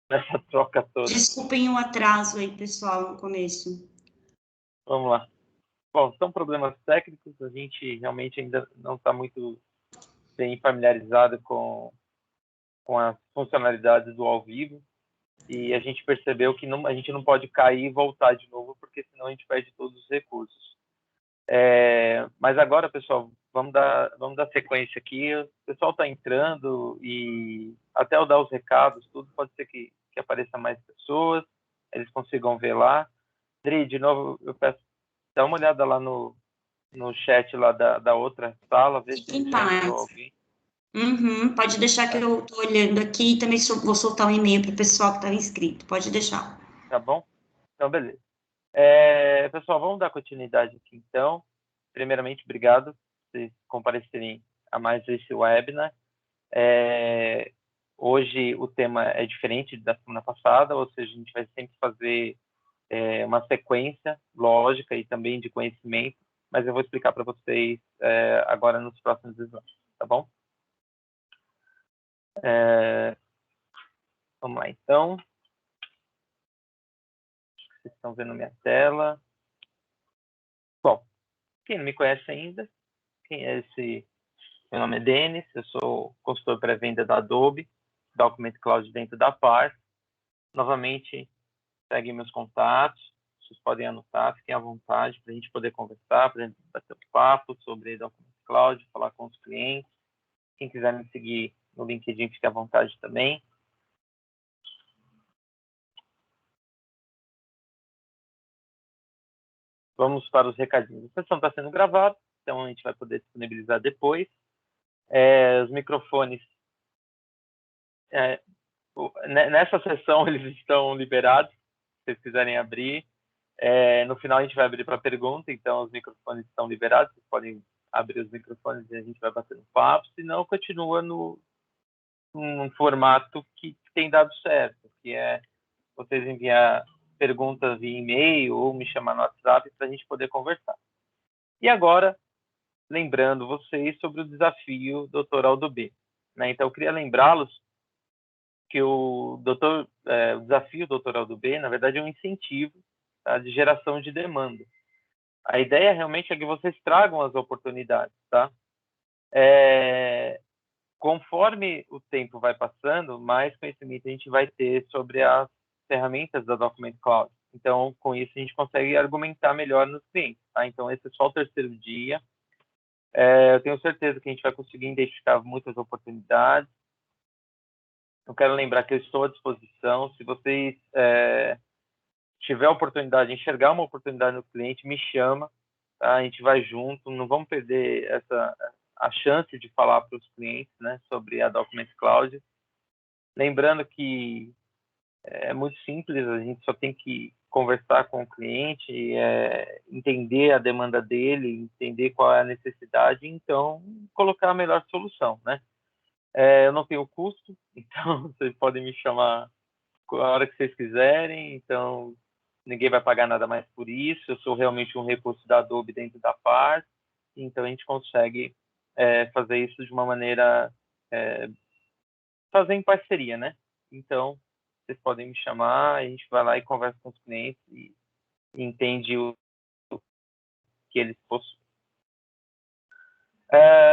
nessa troca toda. Desculpem o atraso aí, pessoal, no começo. Vamos lá. Bom, são problemas técnicos, a gente realmente ainda não está muito bem familiarizado com as funcionalidades do ao vivo, e a gente percebeu que a gente não pode cair e voltar de novo, porque senão a gente perde todos os recursos. Mas agora, pessoal, vamos dar sequência aqui. O pessoal está entrando e até eu dar os recados, tudo, pode ser que apareça mais pessoas, eles consigam ver lá. Dri, de novo, eu peço, dá uma olhada lá no chat lá da outra sala, ver se já entrou alguém. Pode deixar que eu estou olhando aqui e também vou soltar um e-mail para o pessoal que estava inscrito. Pode deixar. Tá bom? Então, beleza. Pessoal, vamos dar continuidade aqui, então. Primeiramente, obrigado por vocês comparecerem a mais esse webinar. Hoje o tema é diferente da semana passada, ou seja, a gente vai sempre fazer uma sequência lógica e também de conhecimento, mas eu vou explicar para vocês agora nos próximos slides, tá bom? Vamos lá, então. Vocês estão vendo minha tela. Bom, quem não me conhece ainda, quem é esse? Meu nome é Denis, eu sou consultor pré-venda da Adobe, Document Cloud dentro da PAR. Novamente, seguem meus contatos, vocês podem anotar, fiquem à vontade para a gente poder conversar, para a gente bater um papo sobre Document Cloud, falar com os clientes. Quem quiser me seguir no LinkedIn, fique à vontade também. Vamos para os recadinhos. A sessão está sendo gravada, então a gente vai poder disponibilizar depois. Os microfones, nessa sessão eles estão liberados, se vocês quiserem abrir. No final a gente vai abrir para pergunta, então os microfones estão liberados, vocês podem abrir os microfones e a gente vai batendo papo, senão continua num formato que tem dado certo, que é vocês enviar perguntas via e-mail ou me chamar no WhatsApp para a gente poder conversar. E agora, lembrando vocês sobre o desafio Doutoral do B. Então, eu queria lembrá-los que o desafio Doutoral do B, na verdade, é um incentivo, tá, de geração de demanda. A ideia realmente é que vocês tragam as oportunidades, tá? Conforme o tempo vai passando, mais conhecimento a gente vai ter sobre as ferramentas da Document Cloud. Então, com isso, a gente consegue argumentar melhor nos clientes, tá? Então, esse é só o terceiro dia. Eu tenho certeza que a gente vai conseguir identificar muitas oportunidades. Eu quero lembrar que eu estou à disposição. Se vocês tiver a oportunidade de enxergar uma oportunidade no cliente, me chama, tá? A gente vai junto, não vamos perder a chance de falar para os clientes, né, sobre a Document Cloud. Lembrando que é muito simples, a gente só tem que conversar com o cliente, entender a demanda dele, entender qual é a necessidade, então colocar a melhor solução, né? Eu não tenho custo, então vocês podem me chamar a hora que vocês quiserem, então ninguém vai pagar nada mais por isso, eu sou realmente um recurso da Adobe dentro da PAR, então a gente consegue fazer isso de uma maneira, fazer em parceria, né? Então, vocês podem me chamar, a gente vai lá e conversa com os clientes e entende o que eles possuem.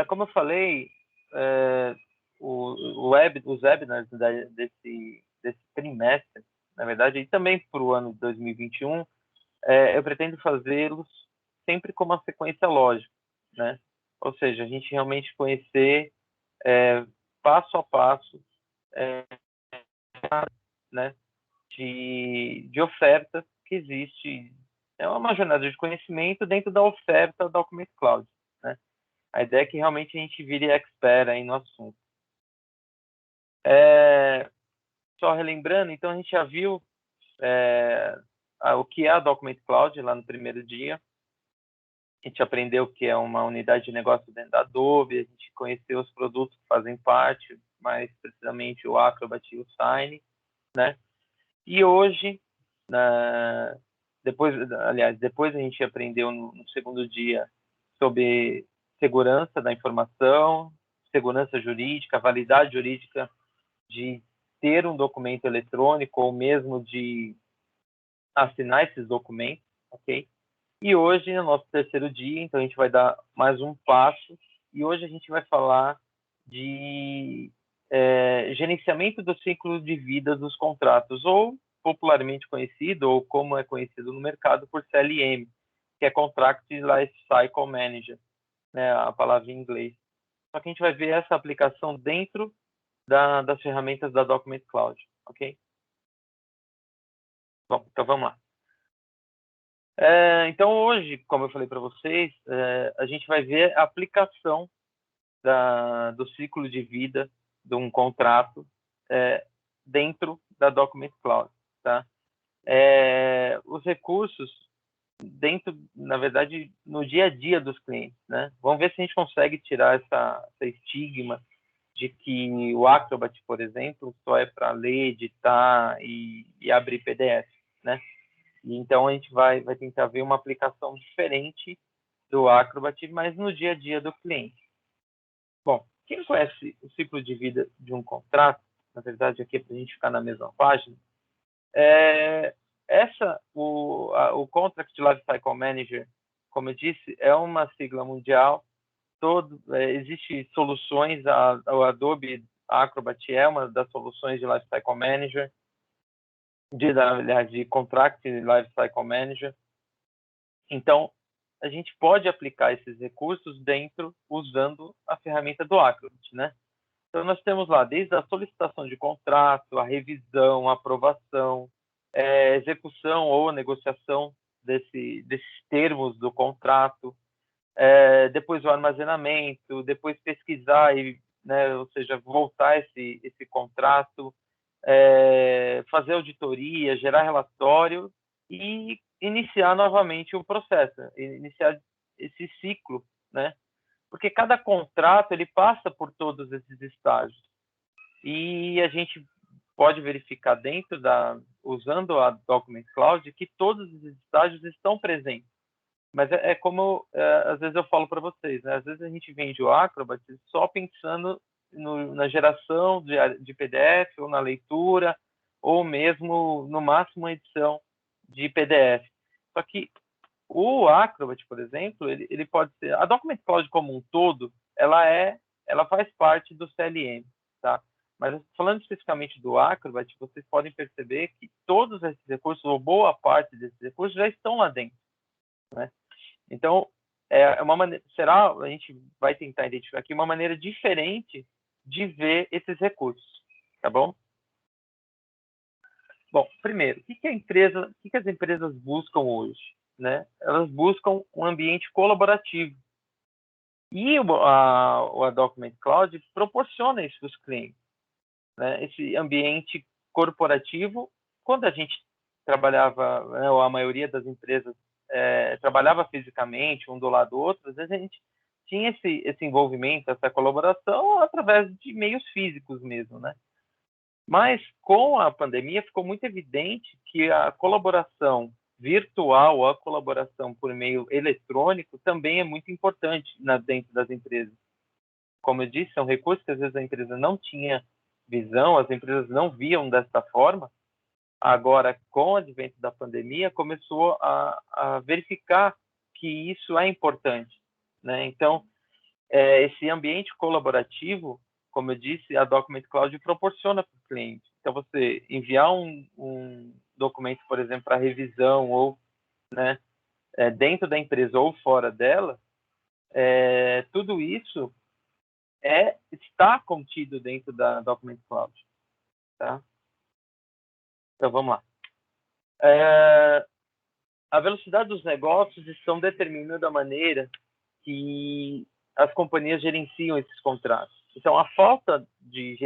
Como eu falei, os webinars desse trimestre, na verdade, e também para o ano de 2021, eu pretendo fazê-los sempre com uma sequência lógica, né? Ou seja, a gente realmente conhecer passo a passo, né, de oferta que existe. É uma jornada de conhecimento dentro da oferta do Document Cloud, né? A ideia é que realmente a gente vire expert aí no assunto. Só relembrando, então a gente já viu o que é a Document Cloud lá no primeiro dia. A gente aprendeu o que é uma unidade de negócio dentro da Adobe, a gente conheceu os produtos que fazem parte, mais precisamente o Acrobat e o Sign, né? E hoje, depois a gente aprendeu no segundo dia sobre segurança da informação, segurança jurídica, validade jurídica de ter um documento eletrônico ou mesmo de assinar esses documentos, ok? E hoje é o nosso terceiro dia, então a gente vai dar mais um passo, e hoje a gente vai falar de gerenciamento do ciclo de vida dos contratos, ou popularmente conhecido, ou como é conhecido no mercado, por CLM, que é Contract Life Cycle Manager, né, a palavra em inglês. Só que a gente vai ver essa aplicação dentro das ferramentas da Document Cloud, ok? Bom, então vamos lá. Então hoje, como eu falei para vocês, a gente vai ver a aplicação do ciclo de vida de um contrato dentro da Document Cloud, tá? Os recursos dentro, na verdade, no dia a dia dos clientes, né? Vamos ver se a gente consegue tirar essa estigma de que o Acrobat, por exemplo, só é para ler, editar e abrir PDF, né? E então a gente vai tentar ver uma aplicação diferente do Acrobat, mas no dia a dia do cliente. Bom, quem conhece o ciclo de vida de um contrato, na verdade aqui é para a gente ficar na mesma página, o Contract Lifecycle Manager, como eu disse, é uma sigla mundial. Existe soluções, o Adobe Acrobat é uma das soluções de Lifecycle Manager, de Contract Lifecycle Manager. Então, a gente pode aplicar esses recursos usando a ferramenta do Acrobat, né? Então, nós temos lá desde a solicitação de contrato, a revisão, a aprovação, execução ou negociação desses termos do contrato, depois o armazenamento, depois pesquisar, né, ou seja, voltar esse contrato, fazer auditoria, gerar relatório e iniciar novamente o processo, iniciar esse ciclo, né? Porque cada contrato ele passa por todos esses estágios e a gente pode verificar usando a Document Cloud que todos os estágios estão presentes. Mas como às vezes eu falo para vocês, né? Às vezes a gente vende o Acrobat só pensando na geração de PDF ou na leitura ou mesmo no máximo edição de PDF. Só que o Acrobat, por exemplo, ele pode ser a Document Cloud como um todo, ela faz parte do CLM, tá? Mas falando especificamente do Acrobat, vocês podem perceber que todos esses recursos ou boa parte desses recursos já estão lá dentro, né? Então, a gente vai tentar identificar aqui uma maneira diferente de ver esses recursos, tá bom? Bom, primeiro, o que as empresas buscam hoje, né? Elas buscam um ambiente colaborativo. E a Document Cloud proporciona isso para os clientes, né? Esse ambiente corporativo, quando a gente trabalhava, né, ou a maioria das empresas trabalhava fisicamente, um do lado do outro, às vezes a gente tinha esse envolvimento, essa colaboração através de meios físicos mesmo, né? Mas com a pandemia ficou muito evidente que a colaboração virtual, a colaboração por meio eletrônico também é muito importante dentro das empresas. Como eu disse, são recursos que às vezes a empresa não tinha visão, as empresas não viam dessa forma. Agora, com o advento da pandemia, começou a verificar que isso é importante, né? Então, esse ambiente colaborativo, como eu disse, a Document Cloud proporciona para o cliente. Então, você enviar um documento, por exemplo, para revisão ou, né, dentro da empresa ou fora dela, tudo isso está contido dentro da Document Cloud, tá? Então, vamos lá. A velocidade dos negócios estão determinando a maneira que as companhias gerenciam esses contratos. Então, a falta de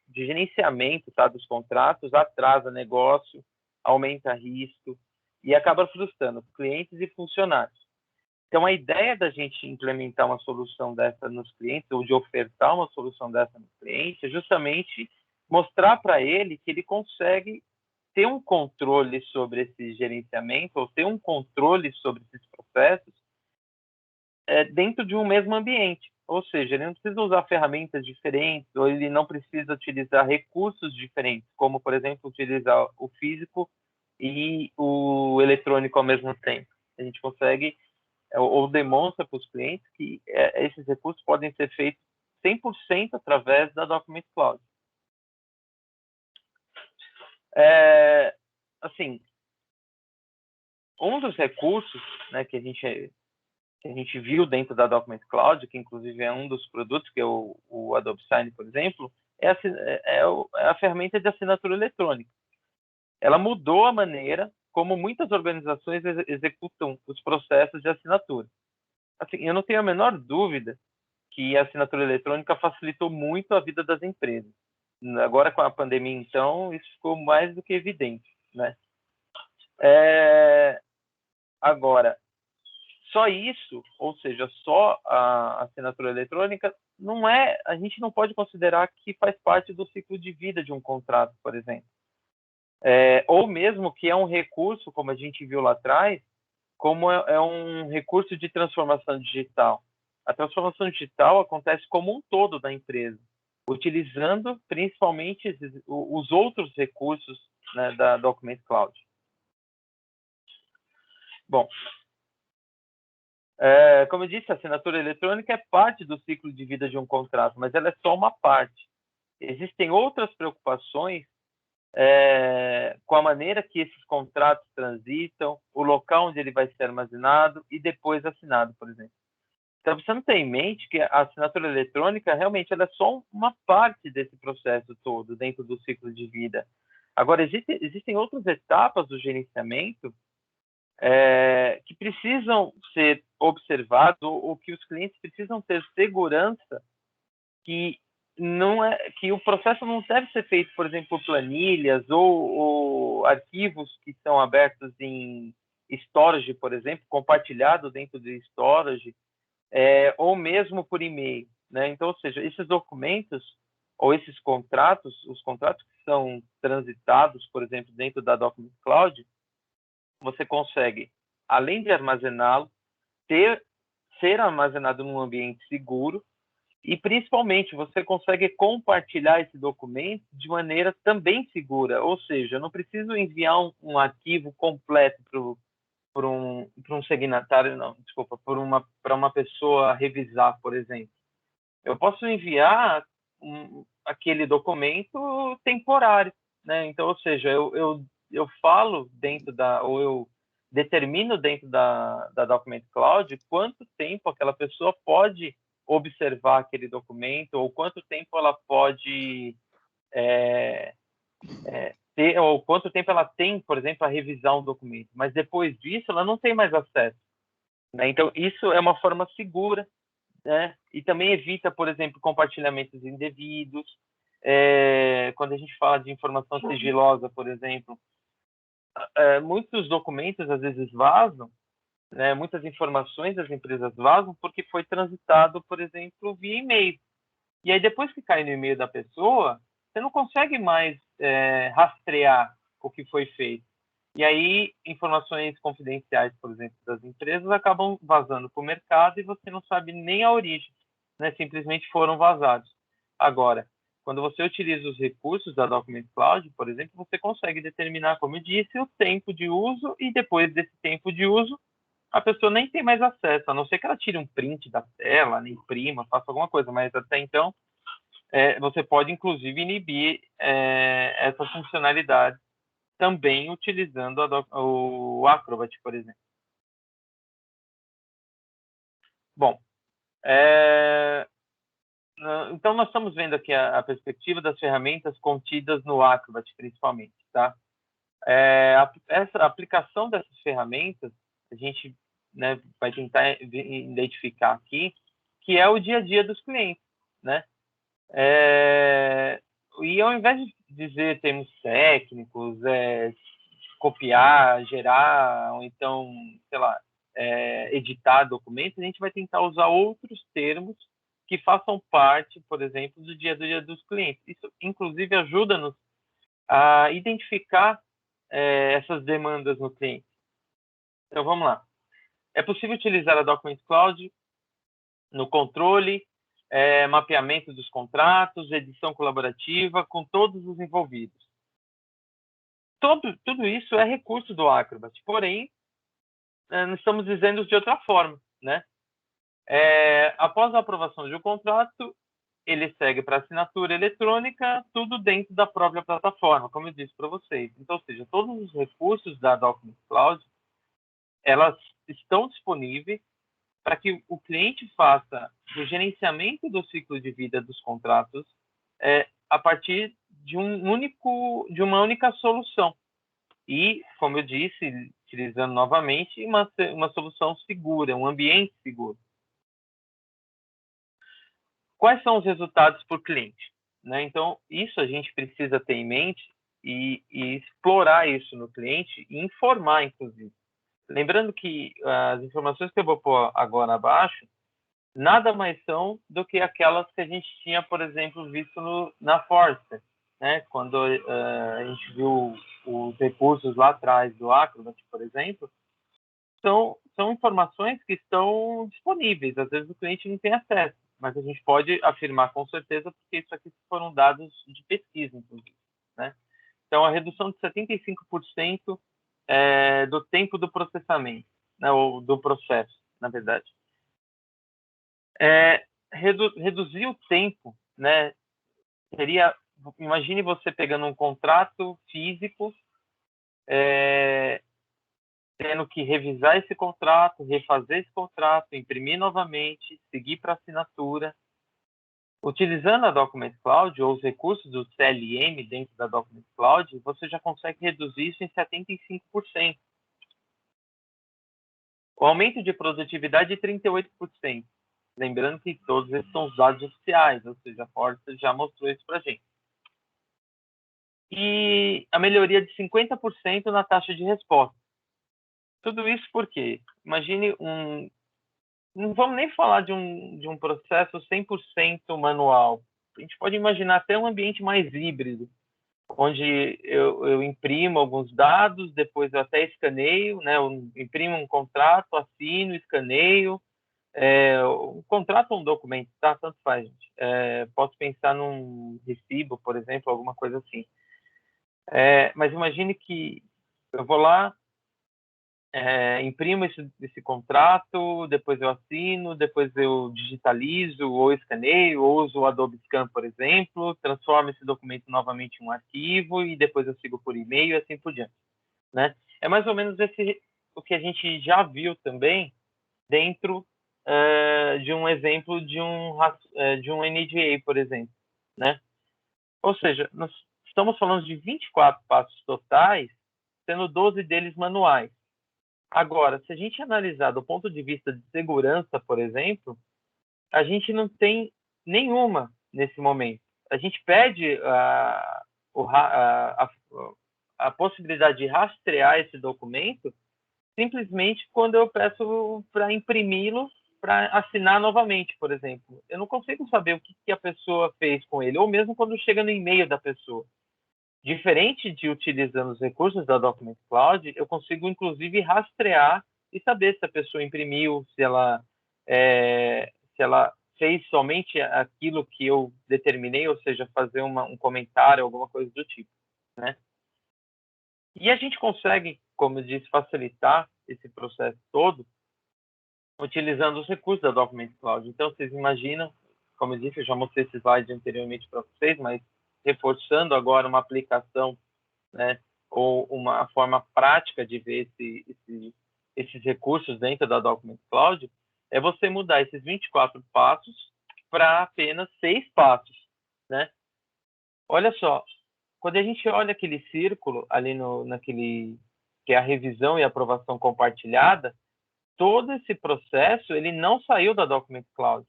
gerenciamento, tá, dos contratos atrasa negócio, aumenta risco e acaba frustrando clientes e funcionários. Então, a ideia da gente implementar uma solução dessa nos clientes, ou de ofertar uma solução dessa nos clientes, é justamente mostrar para ele que ele consegue ter um controle sobre esse gerenciamento, ou ter um controle sobre esses processos dentro de um mesmo ambiente, Ou seja, ele não precisa usar ferramentas diferentes, ou ele não precisa utilizar recursos diferentes, como, por exemplo, utilizar o físico e o eletrônico ao mesmo tempo. A gente consegue, ou demonstra para os clientes que esses recursos podem ser feitos 100% através da Document Cloud. Assim, um dos recursos, né, que a gente viu dentro da Document Cloud, que inclusive é um dos produtos, que é o Adobe Sign, por exemplo, é a ferramenta de assinatura eletrônica. Ela mudou a maneira como muitas organizações executam os processos de assinatura. Assim, eu não tenho a menor dúvida que a assinatura eletrônica facilitou muito a vida das empresas. Agora, com a pandemia, então, isso ficou mais do que evidente, né? Agora, só isso, ou seja, só a assinatura eletrônica, a gente não pode considerar que faz parte do ciclo de vida de um contrato, por exemplo. Ou mesmo que é um recurso, como a gente viu lá atrás, como é um recurso de transformação digital. A transformação digital acontece como um todo da empresa, utilizando principalmente os outros recursos, né, da Document Cloud. Bom, como eu disse, a assinatura eletrônica é parte do ciclo de vida de um contrato, mas ela é só uma parte. Existem outras preocupações com a maneira que esses contratos transitam, o local onde ele vai ser armazenado e depois assinado, por exemplo. Então, precisamos ter em mente que a assinatura eletrônica realmente ela é só uma parte desse processo todo, dentro do ciclo de vida. Agora, existem outras etapas do gerenciamento que precisam ser observados ou que os clientes precisam ter segurança que que o processo não deve ser feito, por exemplo, por planilhas ou arquivos que são abertos em storage, por exemplo, compartilhado dentro do storage, ou mesmo por e-mail, né? Então, ou seja, esses documentos ou esses contratos, os contratos que são transitados, por exemplo, dentro da Document Cloud, você consegue, além de armazená-lo, ser armazenado num ambiente seguro e, principalmente, você consegue compartilhar esse documento de maneira também segura. Ou seja, eu não preciso enviar um arquivo completo para um signatário, não, desculpa, para uma pessoa revisar, por exemplo. Eu posso enviar aquele documento temporário, né? Então, ou seja, eu falo ou eu determino dentro da Document Cloud quanto tempo aquela pessoa pode observar aquele documento ou quanto tempo ela pode ter, ou quanto tempo ela tem, por exemplo, a revisar um documento. Mas depois disso, ela não tem mais acesso, né? Então, isso é uma forma segura, né? E também evita, por exemplo, compartilhamentos indevidos. Quando a gente fala de informação sigilosa, por exemplo, muitos documentos às vezes vazam, né? Muitas informações das empresas vazam porque foi transitado, por exemplo, via e-mail. E aí, depois que cai no e-mail da pessoa, você não consegue mais rastrear o que foi feito. E aí, informações confidenciais, por exemplo, das empresas acabam vazando para o mercado e você não sabe nem a origem, né? Simplesmente foram vazados. Agora, quando você utiliza os recursos da Document Cloud, por exemplo, você consegue determinar, como eu disse, o tempo de uso e depois desse tempo de uso, a pessoa nem tem mais acesso, a não ser que ela tire um print da tela, imprima, faça alguma coisa, mas até então você pode, inclusive, inibir essa funcionalidade também utilizando o Acrobat, por exemplo. Bom, então nós estamos vendo aqui a perspectiva das ferramentas contidas no Acrobat, principalmente, tá? Essa aplicação dessas ferramentas, a gente, né, vai tentar identificar aqui, que é o dia a dia dos clientes, né? E ao invés de dizer termos técnicos, copiar, gerar, ou então, sei lá, editar documentos, a gente vai tentar usar outros termos que façam parte, por exemplo, do dia a dia dos clientes. Isso, inclusive, ajuda-nos a identificar essas demandas no cliente. Então, vamos lá. É possível utilizar a Document Cloud no controle mapeamento dos contratos, edição colaborativa com todos os envolvidos. Tudo isso é recurso do Acrobat, porém, nós estamos dizendo de outra forma, né? Após a aprovação de um contrato, ele segue para assinatura eletrônica, tudo dentro da própria plataforma, como eu disse para vocês. Então, ou seja, todos os recursos da Document Cloud, elas estão disponíveis para que o cliente faça o gerenciamento do ciclo de vida dos contratos a partir de uma única solução. E, como eu disse, utilizando novamente, uma solução segura, um ambiente seguro. Quais são os resultados por cliente? Né? Então, isso a gente precisa ter em mente e explorar isso no cliente e informar, inclusive. Lembrando que as informações que eu vou pôr agora abaixo nada mais são do que aquelas que a gente tinha, por exemplo, visto na Forrester, né? Quando a gente viu os recursos lá atrás do Acrobat, por exemplo, são informações que estão disponíveis. Às vezes o cliente não tem acesso, mas a gente pode afirmar com certeza porque isso aqui foram dados de pesquisa, inclusive, né? Então, a redução de 75% do tempo do processamento, né, ou do processo, na verdade. Reduzir o tempo, né, seria, imagine você pegando um contrato físico, tendo que revisar esse contrato, refazer esse contrato, imprimir novamente, seguir para assinatura. Utilizando a Document Cloud ou os recursos do CLM dentro da Document Cloud, você já consegue reduzir isso em 75%. O aumento de produtividade é 38%. Lembrando que todos esses são os dados oficiais, ou seja, a Forrester já mostrou isso para a gente. E a melhoria de 50% na taxa de resposta. Tudo isso porque, imagine não vamos nem falar de um processo 100% manual. A gente pode imaginar até um ambiente mais híbrido, onde eu imprimo alguns dados, depois eu até escaneio, né? Eu imprimo um contrato, assino, escaneio. Um contrato ou um documento, tá? Tanto faz, gente. Posso pensar num recibo, por exemplo, alguma coisa assim. Mas imagine que eu vou lá, imprimo esse contrato, depois eu assino, depois eu digitalizo ou escaneio, ou uso o Adobe Scan, por exemplo, transformo esse documento novamente em um arquivo e depois eu sigo por e-mail e assim por diante, né? É mais ou menos o que a gente já viu também dentro de um exemplo de um NDA, por exemplo, né? Ou seja, nós estamos falando de 24 passos totais, sendo 12 deles manuais. Agora, se a gente analisar do ponto de vista de segurança, por exemplo, a gente não tem nenhuma nesse momento. A gente pede a possibilidade de rastrear esse documento simplesmente quando eu peço para imprimi-lo para assinar novamente, por exemplo. Eu não consigo saber o que a pessoa fez com ele, ou mesmo quando chega no e-mail da pessoa. Diferente de utilizando os recursos da Document Cloud, eu consigo, inclusive, rastrear e saber se a pessoa imprimiu, se ela fez somente aquilo que eu determinei, ou seja, fazer um comentário, alguma coisa do tipo, né? E a gente consegue, como eu disse, facilitar esse processo todo utilizando os recursos da Document Cloud. Então, vocês imaginam, como eu disse, eu já mostrei esse slide anteriormente para vocês, mas reforçando agora uma aplicação, né, ou uma forma prática de ver esses recursos dentro da Document Cloud, é você mudar esses 24 passos para apenas 6 passos, né? Olha só, quando a gente olha aquele círculo ali naquele que é a revisão e aprovação compartilhada, todo esse processo ele não saiu da Document Cloud.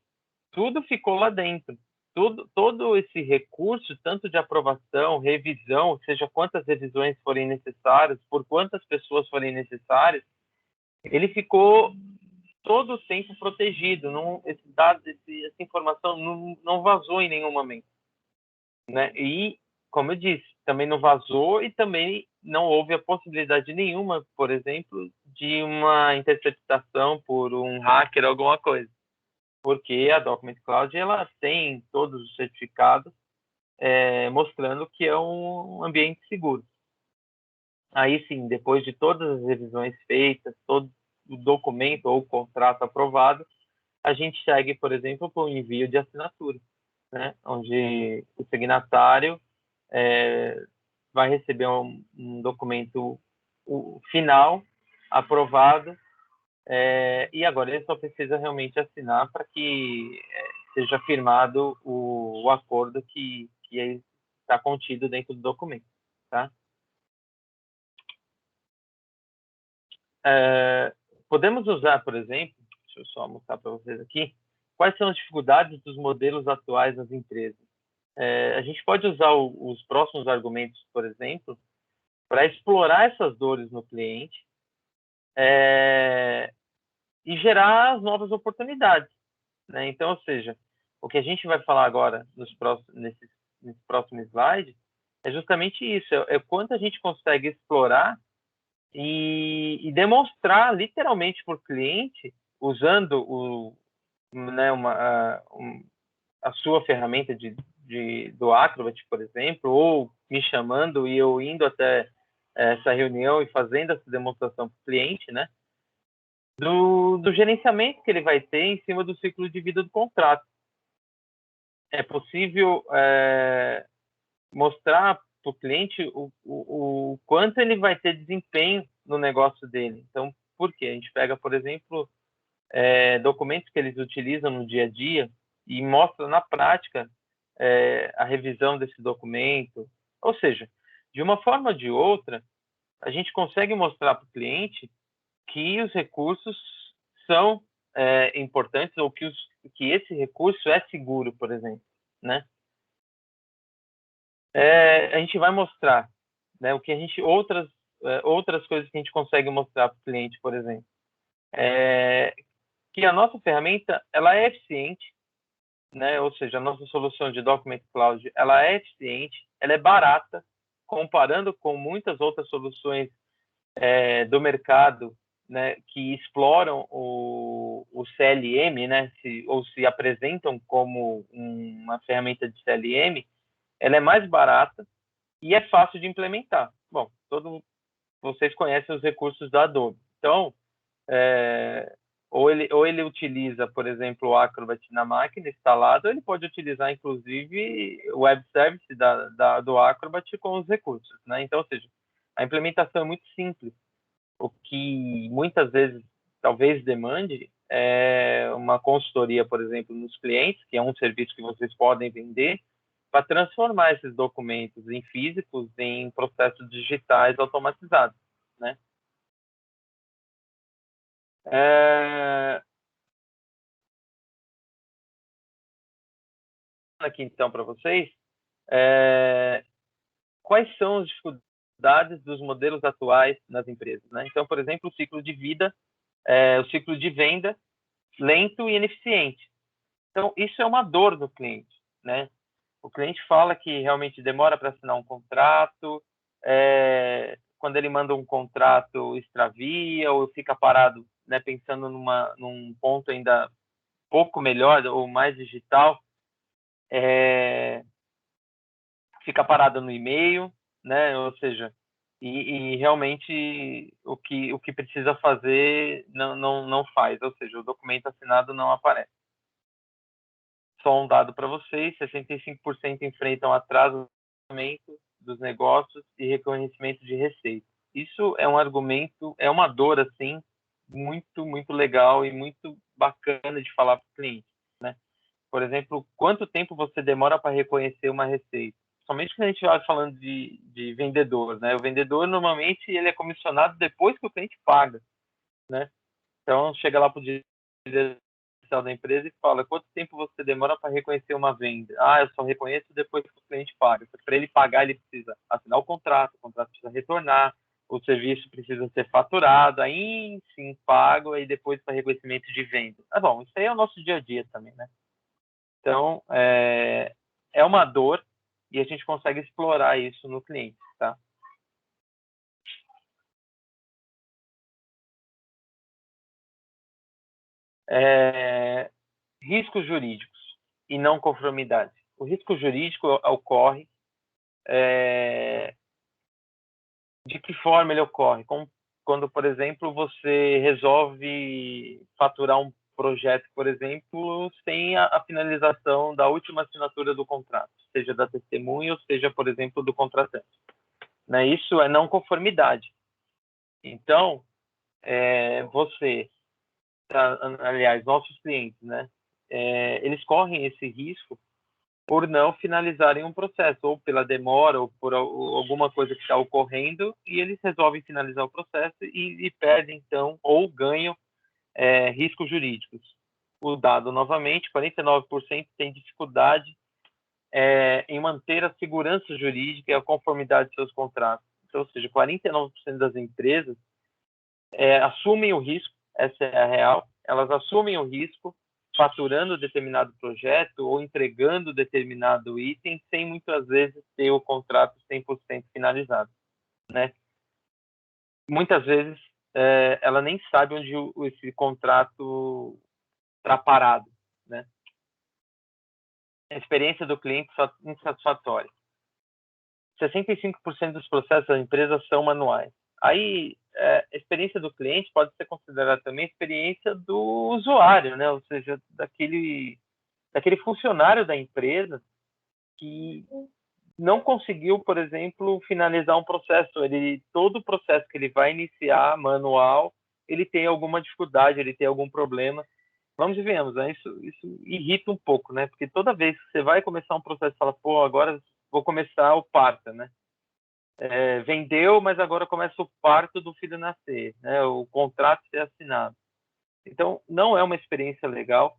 Tudo ficou lá dentro. Todo esse recurso, tanto de aprovação, revisão, seja quantas revisões forem necessárias, por quantas pessoas forem necessárias, ele ficou todo o tempo protegido. Esse dado, essa informação não vazou em nenhum momento, né? E, como eu disse, também não vazou e também não houve a possibilidade nenhuma, por exemplo, de uma interceptação por um hacker, alguma coisa, porque a Document Cloud ela tem todos os certificados mostrando que é um ambiente seguro. Aí sim, depois de todas as revisões feitas, todo o documento ou o contrato aprovado, a gente segue, por exemplo, para o envio de assinatura, né? Onde o signatário vai receber um documento final aprovado, e agora ele só precisa realmente assinar para que seja firmado o acordo que está contido dentro do documento, tá? Podemos usar, por exemplo, deixa eu só mostrar para vocês aqui, quais são as dificuldades dos modelos atuais das empresas. A gente pode usar os próximos argumentos, por exemplo, para explorar essas dores no cliente e gerar as novas oportunidades, né? Então, ou seja, o que a gente vai falar agora nesse próximo slide é justamente isso, é quanto a gente consegue explorar e demonstrar literalmente para o cliente, usando né, a sua ferramenta do Acrobat, por exemplo, ou me chamando e eu indo até essa reunião e fazendo essa demonstração para o cliente, né, do gerenciamento que ele vai ter em cima do ciclo de vida do contrato. É possível mostrar para o cliente o quanto ele vai ter desempenho no negócio dele. Então, por quê? A gente pega, por exemplo, documentos que eles utilizam no dia a dia e mostra na prática a revisão desse documento. Ou seja, de uma forma ou de outra, a gente consegue mostrar para o cliente que os recursos são importantes ou que esse recurso é seguro, por exemplo, né? A gente vai mostrar, né, o que a gente outras coisas que a gente consegue mostrar para o cliente, por exemplo, que a nossa ferramenta ela é eficiente, né? Ou seja, a nossa solução de Document Cloud ela é eficiente, ela é barata, comparando com muitas outras soluções do mercado, né, que exploram o CLM, né, ou se apresentam como uma ferramenta de CLM, ela é mais barata e é fácil de implementar. Bom, vocês conhecem os recursos da Adobe. Então, ou ele utiliza, por exemplo, o Acrobat na máquina instalado, ou ele pode utilizar, inclusive, o web service do Acrobat com os recursos, né? Então, ou seja, a implementação é muito simples. O que muitas vezes talvez demande é uma consultoria, por exemplo, nos clientes, que é um serviço que vocês podem vender, para transformar esses documentos em físicos em processos digitais automatizados, né? Aqui então para vocês, quais são as dificuldades dos modelos atuais nas empresas, né? Então, por exemplo, o ciclo de vida, o ciclo de venda lento e ineficiente. Então, isso é uma dor do cliente, né? O cliente fala que realmente demora para assinar um contrato, quando ele manda um contrato extravia ou fica parado, né, pensando num ponto ainda pouco melhor ou mais digital, fica parado no e-mail, né? Ou seja, e realmente o que precisa fazer não faz, ou seja, o documento assinado não aparece. Só um dado para vocês: 65% enfrentam atraso dos negócios e reconhecimento de receita. Isso é um argumento, é uma dor assim muito, muito legal e muito bacana de falar para o cliente, né? Por exemplo, quanto tempo você demora para reconhecer uma receita? Somente quando a gente vai falando de vendedor, né? O vendedor normalmente ele é comissionado depois que o cliente paga, né? Então chega lá para o diretor da empresa e fala: quanto tempo você demora para reconhecer uma venda? Ah, eu só reconheço depois que o cliente paga. Para ele pagar, ele precisa assinar o contrato precisa retornar, o serviço precisa ser faturado, aí sim pago, aí depois para reconhecimento de venda. Ah, bom, isso aí é o nosso dia a dia também, né? Então, é uma dor e a gente consegue explorar isso no cliente, tá? riscos jurídicos e não conformidade. O risco jurídico ocorre, de que forma ele ocorre? Quando, por exemplo, você resolve faturar um projeto, por exemplo, sem a finalização da última assinatura do contrato, seja da testemunha ou seja, por exemplo, do contratante. Né? Isso é não conformidade. Então, aliás, nossos clientes, né? Eles correm esse risco por não finalizarem um processo, ou pela demora, ou por alguma coisa que está ocorrendo, e eles resolvem finalizar o processo e perdem, então, ou ganham riscos jurídicos. O dado, novamente, 49% tem dificuldade em manter a segurança jurídica e a conformidade de seus contratos. Então, ou seja, 49% das empresas assumem o risco, essa é a real, elas assumem o risco faturando determinado projeto ou entregando determinado item sem muitas vezes ter o contrato 100% finalizado, né? Muitas vezes ela nem sabe onde esse contrato está parado, né? A experiência do cliente insatisfatória. 65% dos processos da empresa são manuais. Aí, a experiência do cliente pode ser considerada também a experiência do usuário, né? Ou seja, daquele funcionário da empresa que não conseguiu, por exemplo, finalizar um processo. Todo o processo que ele vai iniciar manual, ele tem alguma dificuldade, ele tem algum problema. Vamos e venhamos, né? Isso irrita um pouco, né? Porque toda vez que você vai começar um processo, você fala, pô, agora vou começar o parto, né? Vendeu, mas agora começa o parto do filho nascer, né? O contrato ser assinado. Então, não é uma experiência legal.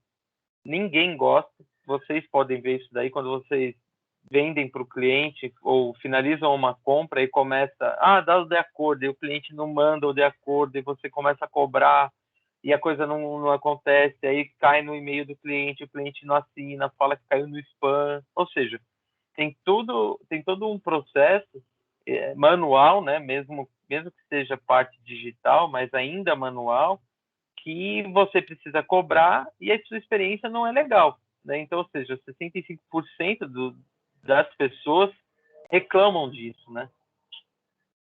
Ninguém gosta. Vocês podem ver isso daí quando vocês vendem para o cliente ou finalizam uma compra e começa, dá o de acordo, e o cliente não manda o de acordo, e você começa a cobrar, e a coisa não acontece, aí cai no e-mail do cliente, o cliente não assina, fala que caiu no spam. Ou seja, tem todo um processo manual, né? Mesmo que seja parte digital, mas ainda manual, que você precisa cobrar e a sua experiência não é legal, né? Então, ou seja, 65% das pessoas reclamam disso, né?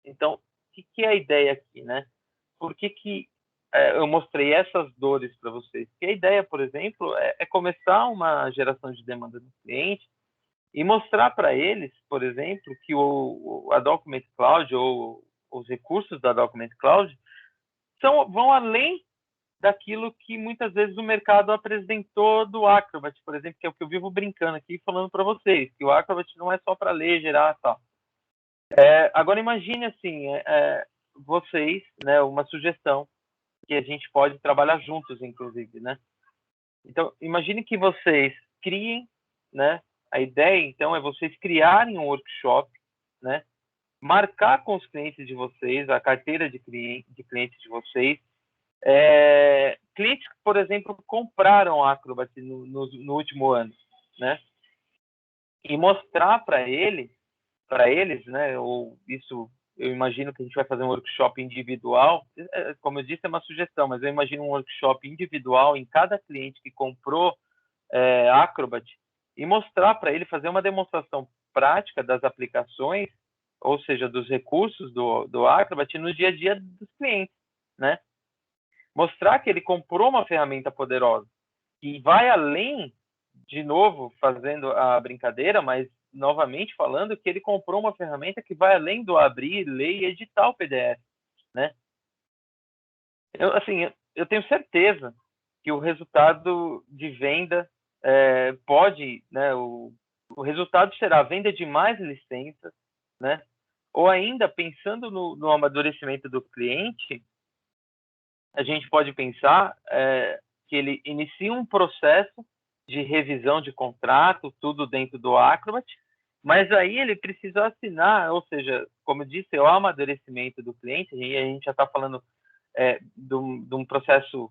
Então, o que é a ideia aqui, né? Por que eu mostrei essas dores para vocês? Porque a ideia, por exemplo, é começar uma geração de demanda do cliente e mostrar para eles, por exemplo, que a Document Cloud ou os recursos da Document Cloud vão além daquilo que muitas vezes o mercado apresentou do Acrobat, por exemplo, que é o que eu vivo brincando aqui, falando para vocês, que o Acrobat não é só para ler, gerar e tal. Agora imagine assim, vocês, né, uma sugestão que a gente pode trabalhar juntos, inclusive, né? Então, imagine que vocês criem, né? A ideia, então, é vocês criarem um workshop, né? Marcar com os clientes de vocês, a carteira de clientes de vocês, clientes que, por exemplo, compraram Acrobat no último ano, né? E mostrar para eles, né? Ou isso, eu imagino que a gente vai fazer um workshop individual. Como eu disse, é uma sugestão, mas eu imagino um workshop individual em cada cliente que comprou Acrobat e mostrar para ele, fazer uma demonstração prática das aplicações, ou seja, dos recursos do Acrobat no dia a dia dos clientes, né? Mostrar que ele comprou uma ferramenta poderosa e vai além, de novo, fazendo a brincadeira, mas novamente falando que ele comprou uma ferramenta que vai além do abrir, ler e editar o PDF, né? Eu tenho certeza que o resultado de venda pode, né? O resultado será a venda de mais licenças, né? Ou ainda, pensando no amadurecimento do cliente, a gente pode pensar que ele inicia um processo de revisão de contrato, tudo dentro do Acrobat, mas aí ele precisa assinar, ou seja, como eu disse, é o amadurecimento do cliente, e a gente já está falando de um processo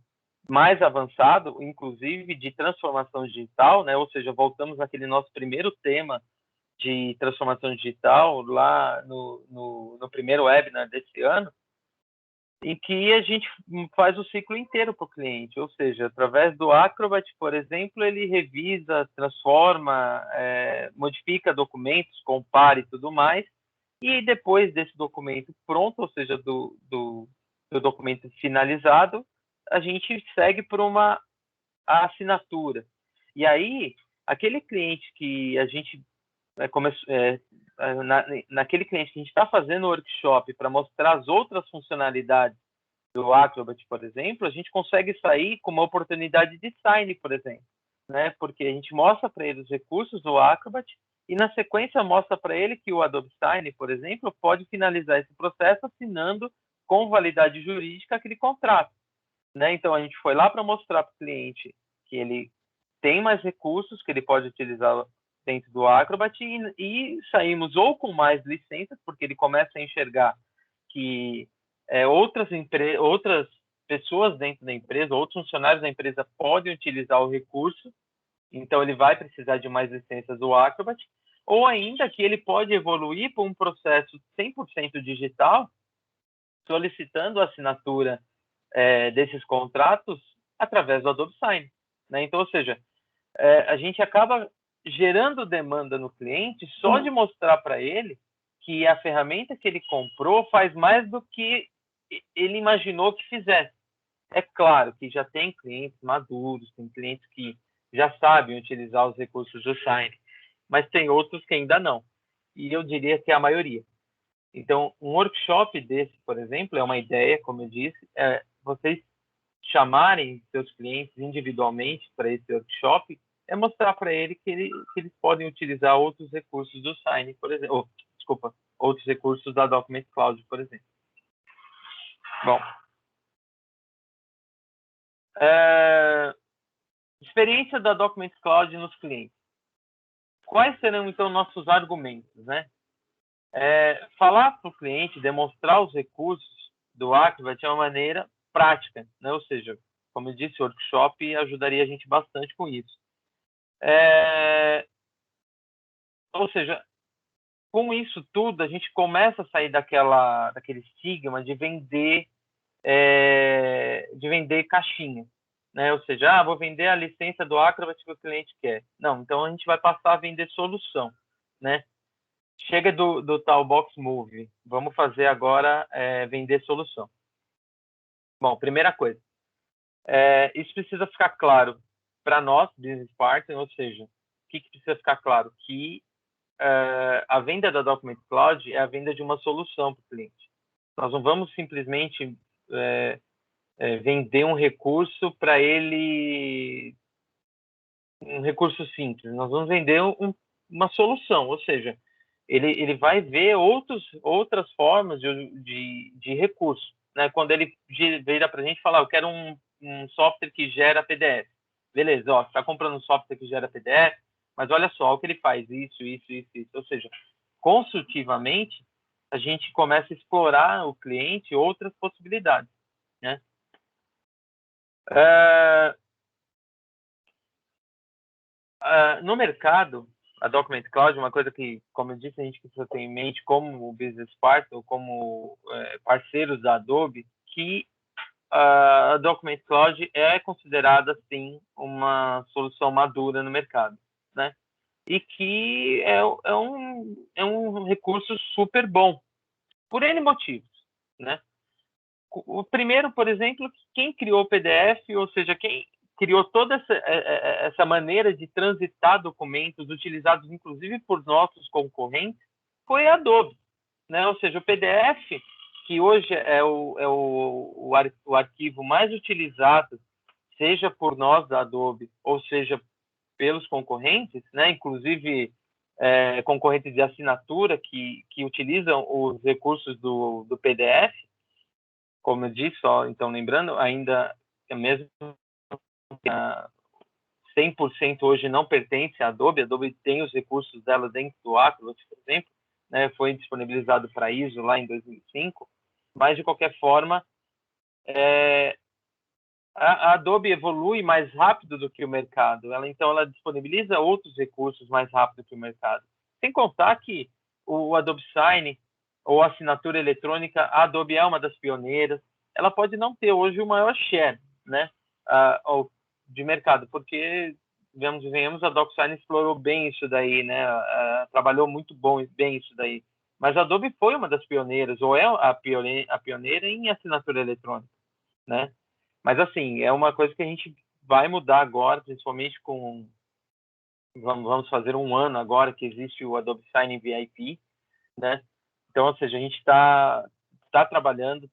mais avançado, inclusive de transformação digital, né? Ou seja, voltamos àquele nosso primeiro tema de transformação digital lá no primeiro webinar desse ano. em que a gente faz o ciclo inteiro para o cliente, ou seja, através do Acrobat, por exemplo, ele revisa, transforma, modifica documentos, compara e tudo mais, e depois desse documento pronto, ou seja, do documento finalizado, a gente segue para uma assinatura. E aí, aquele cliente que a gente naquele cliente que a gente está fazendo o workshop para mostrar as outras funcionalidades do Acrobat, por exemplo, a gente consegue sair com uma oportunidade de sign, por exemplo, né? Porque a gente mostra para ele os recursos do Acrobat e, na sequência, mostra para ele que o Adobe Sign, por exemplo, pode finalizar esse processo assinando com validade jurídica aquele contrato, né? Então, a gente foi lá para mostrar para o cliente que ele tem mais recursos que ele pode utilizar dentro do Acrobat e saímos ou com mais licenças, porque ele começa a enxergar que outras pessoas dentro da empresa, outros funcionários da empresa podem utilizar o recurso, então ele vai precisar de mais licenças do Acrobat, ou ainda que ele pode evoluir para um processo 100% digital, solicitando a assinatura desses contratos através do Adobe Sign, né? Então, ou seja, a gente acaba gerando demanda no cliente só de mostrar para ele que a ferramenta que ele comprou faz mais do que ele imaginou que fizesse. É claro que já tem clientes maduros, tem clientes que já sabem utilizar os recursos do Sign, mas tem outros que ainda não. E eu diria que é a maioria. Então, um workshop desse, por exemplo, é uma ideia, como eu disse, vocês chamarem seus clientes individualmente para esse workshop, é mostrar para ele que eles podem utilizar outros recursos do Sign, por exemplo, outros recursos da Document Cloud, por exemplo. Bom, experiência da Document Cloud nos clientes. Quais serão, então, nossos argumentos, né? Falar para o cliente, demonstrar os recursos do Acrobat é uma maneira prática, né? Ou seja, como eu disse, o workshop ajudaria a gente bastante com isso. Ou seja, com isso tudo, a gente começa a sair daquele estigma de vender caixinha, né? Ou seja, vou vender a licença do Acrobat que o cliente quer. Não, então a gente vai passar a vender solução, né? Chega do tal box move, vamos fazer agora vender solução. Bom, primeira coisa, isso precisa ficar claro para nós, business partner, ou seja, o que precisa ficar claro? Que a venda da Document Cloud é a venda de uma solução para o cliente. Nós não vamos simplesmente vender um recurso para ele, um recurso simples. Nós vamos vender uma solução, ou seja, ele vai ver outras formas de recurso, né? Quando ele vira para a gente falar, eu quero um software que gera PDF. Beleza, você está comprando um software que gera PDF, mas olha só o que ele faz, isso. Ou seja, consultivamente, a gente começa a explorar o cliente outras possibilidades, né? No mercado, a Document Cloud, uma coisa que, como eu disse, a gente precisa ter em mente como business partner, ou como parceiros da Adobe, que a Document Cloud é considerada, sim, uma solução madura no mercado, né? E que é um recurso super bom, por N motivos, né? O primeiro, por exemplo, quem criou o PDF, ou seja, quem criou toda essa maneira de transitar documentos utilizados, inclusive, por nossos concorrentes, foi a Adobe, né? Ou seja, o PDF, que hoje é o arquivo mais utilizado, seja por nós da Adobe, ou seja, pelos concorrentes, né? Inclusive concorrentes de assinatura que utilizam os recursos do PDF, como eu disse, então lembrando, ainda mesmo 100% hoje não pertence à Adobe. A Adobe tem os recursos dela dentro do Acrobat, por exemplo, né? Foi disponibilizado para ISO lá em 2005, mas de qualquer forma, a Adobe evolui mais rápido do que o mercado. Então ela disponibiliza outros recursos mais rápido que o mercado. Sem contar que o Adobe Sign ou assinatura eletrônica, a Adobe é uma das pioneiras. ela pode não ter hoje o maior share, né, de mercado, porque, venhamos, a DocSign explorou bem isso daí, né, trabalhou muito bem isso daí. Mas a Adobe foi uma das pioneiras, ou é a pioneira em assinatura eletrônica, né? Mas, assim, é uma coisa que a gente vai mudar agora, principalmente com... Vamos fazer um ano agora que existe o Adobe Sign VIP, né? Então, ou seja, a gente está trabalhando,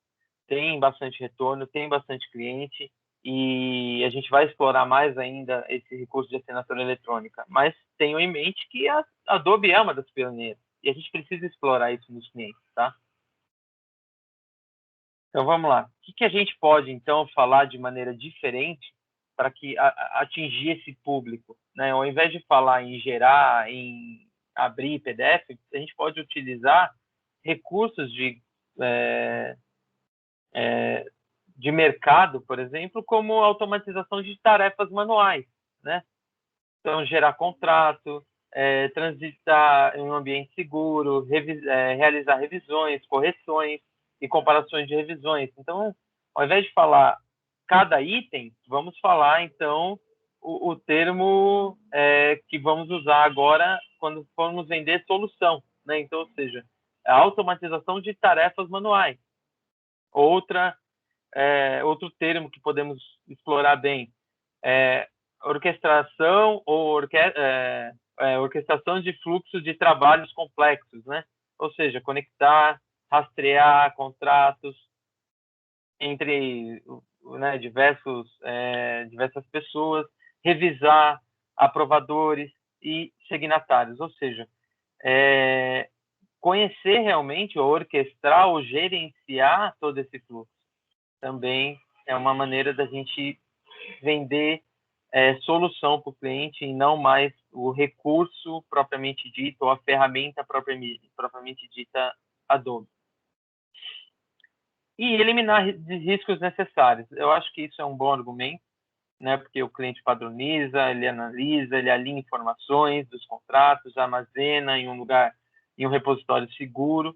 tem bastante retorno, tem bastante cliente, e a gente vai explorar mais ainda esse recurso de assinatura eletrônica. Mas tenham em mente que a Adobe é uma das pioneiras, e a gente precisa explorar isso nos clientes, tá? Então, vamos lá. O que a gente pode, então, falar de maneira diferente para que atingir esse público, né? Ao invés de falar em gerar, em abrir PDF, a gente pode utilizar recursos de mercado, por exemplo, como automatização de tarefas manuais, né? Então, gerar contrato, transitar em um ambiente seguro, realizar revisões, correções e comparações de revisões. Então, ao invés de falar cada item, vamos falar, então, o termo que vamos usar agora quando formos vender solução, né? Então, ou seja, a automatização de tarefas manuais. Outro termo que podemos explorar bem é orquestração ou orquestração de fluxo de trabalhos complexos, né? Ou seja, conectar, rastrear contratos entre, né, diversas pessoas, revisar aprovadores e signatários, ou seja, conhecer realmente, ou orquestrar ou gerenciar todo esse fluxo. Também é uma maneira da gente vender solução para o cliente e não mais o recurso propriamente dito ou a ferramenta propriamente dita Adobe. E eliminar riscos necessários. Eu acho que isso é um bom argumento, né? Porque o cliente padroniza, ele analisa, ele alinha informações dos contratos, armazena em um lugar, em um repositório seguro.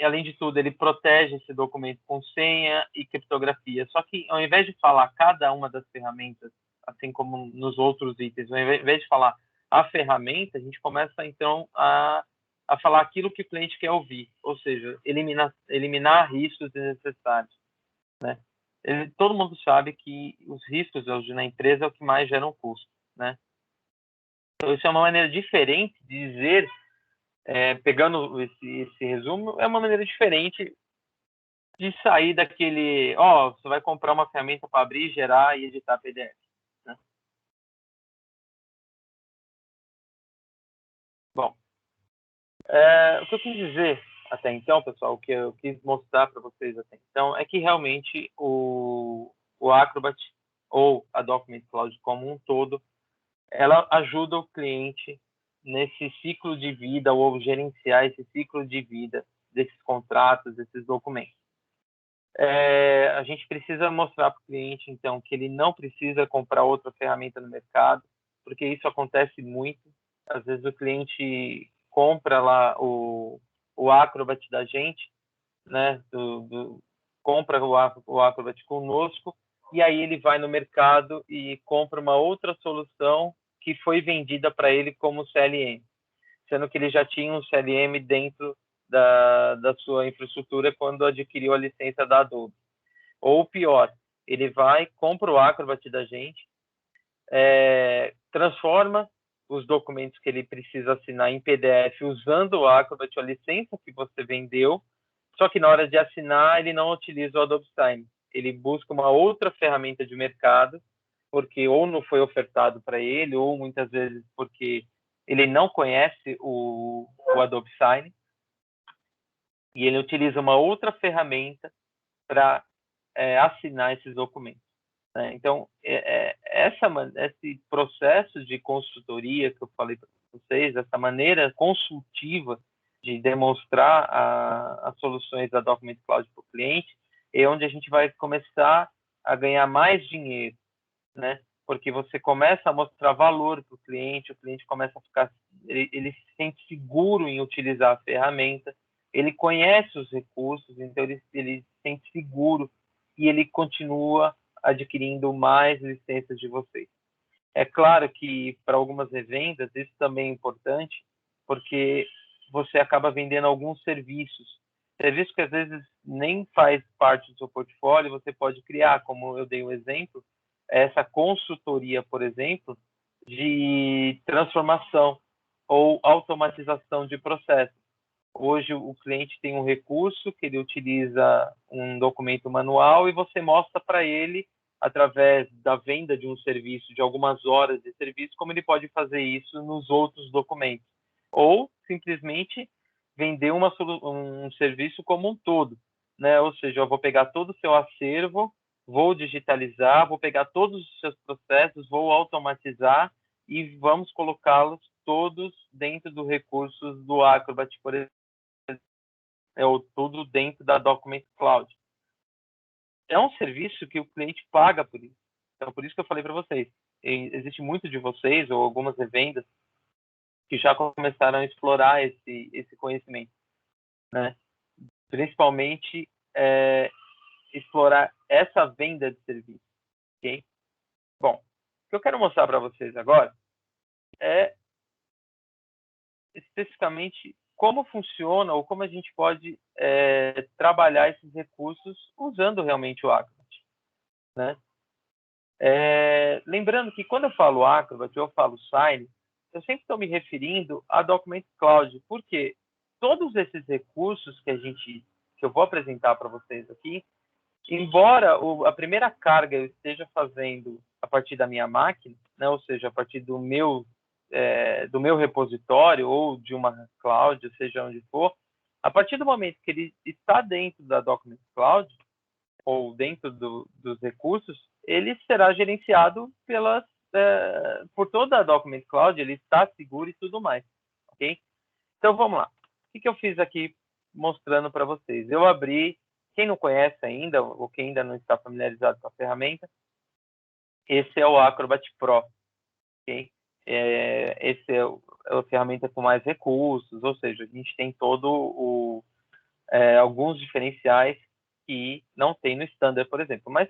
Além de tudo, ele protege esse documento com senha e criptografia. Só que, ao invés de falar cada uma das ferramentas, assim como nos outros itens, ao invés de falar a ferramenta, a gente começa, então, a falar aquilo que o cliente quer ouvir, ou seja, eliminar riscos desnecessários, né? Todo mundo sabe que os riscos hoje na empresa é o que mais gera um custo, né? Então, isso é uma maneira diferente de dizer, pegando esse resumo, é uma maneira diferente de sair daquele, você vai comprar uma ferramenta para abrir, gerar e editar PDF, né? Bom, o que eu quis dizer até então, pessoal, o que eu quis mostrar para vocês até então, é que realmente o Acrobat ou a Document Cloud como um todo, ela ajuda o cliente nesse ciclo de vida ou gerenciar esse ciclo de vida desses contratos, desses documentos. A gente precisa mostrar para o cliente, então, que ele não precisa comprar outra ferramenta no mercado, porque isso acontece muito. Às vezes o cliente compra lá o Acrobat da gente, né? Compra o Acrobat conosco, e aí ele vai no mercado e compra uma outra solução que foi vendida para ele como CLM, sendo que ele já tinha um CLM dentro da sua infraestrutura quando adquiriu a licença da Adobe. Ou pior, ele vai, compra o Acrobat da gente, transforma os documentos que ele precisa assinar em PDF usando o Acrobat, a licença que você vendeu, só que na hora de assinar ele não utiliza o Adobe Sign. Ele busca uma outra ferramenta de mercado, porque ou não foi ofertado para ele, ou muitas vezes porque ele não conhece o Adobe Sign, e ele utiliza uma outra ferramenta para assinar esses documentos, né? Então, esse processo de consultoria que eu falei para vocês, essa maneira consultiva de demonstrar as soluções da Document Cloud para o cliente, é onde a gente vai começar a ganhar mais dinheiro, né? Porque você começa a mostrar valor para o cliente começa a ficar, ele se sente seguro em utilizar a ferramenta, ele conhece os recursos, então ele se sente seguro e ele continua adquirindo mais licenças de vocês. É claro que para algumas revendas isso também é importante, porque você acaba vendendo alguns serviços. Serviço que às vezes nem faz parte do seu portfólio, você pode criar, como eu dei um exemplo, essa consultoria, por exemplo, de transformação ou automatização de processos. Hoje o cliente tem um recurso que ele utiliza um documento manual e você mostra para ele, através da venda de um serviço, de algumas horas de serviço, como ele pode fazer isso nos outros documentos. Ou simplesmente vender um serviço como um todo, né? Ou seja, eu vou pegar todo o seu acervo, vou digitalizar, vou pegar todos os seus processos, vou automatizar e vamos colocá-los todos dentro do recurso do Acrobat, por exemplo, tudo dentro da Document Cloud. É um serviço que o cliente paga por isso. Então, por isso que eu falei para vocês, existe muito de vocês, ou algumas revendas, que já começaram a explorar esse conhecimento, né? Principalmente explorar essa venda de serviço, ok? Bom, o que eu quero mostrar para vocês agora é especificamente como funciona ou como a gente pode trabalhar esses recursos usando realmente o Acrobat, né? Lembrando que quando eu falo Acrobat ou eu falo Sign, eu sempre estou me referindo a Document Cloud, porque todos esses recursos que eu vou apresentar para vocês aqui, embora a primeira carga eu esteja fazendo a partir da minha máquina, né, ou seja, a partir do meu repositório ou de uma cloud, seja onde for, a partir do momento que ele está dentro da Document Cloud ou dentro dos recursos, ele será gerenciado por toda a Document Cloud, ele está seguro e tudo mais, ok? Então vamos lá. O que eu fiz aqui mostrando para vocês? Eu abri, quem não conhece ainda, ou quem ainda não está familiarizado com a ferramenta, esse é o Acrobat Pro, ok? Esse é a ferramenta com mais recursos, ou seja, a gente tem alguns diferenciais que não tem no Standard, por exemplo. Mas,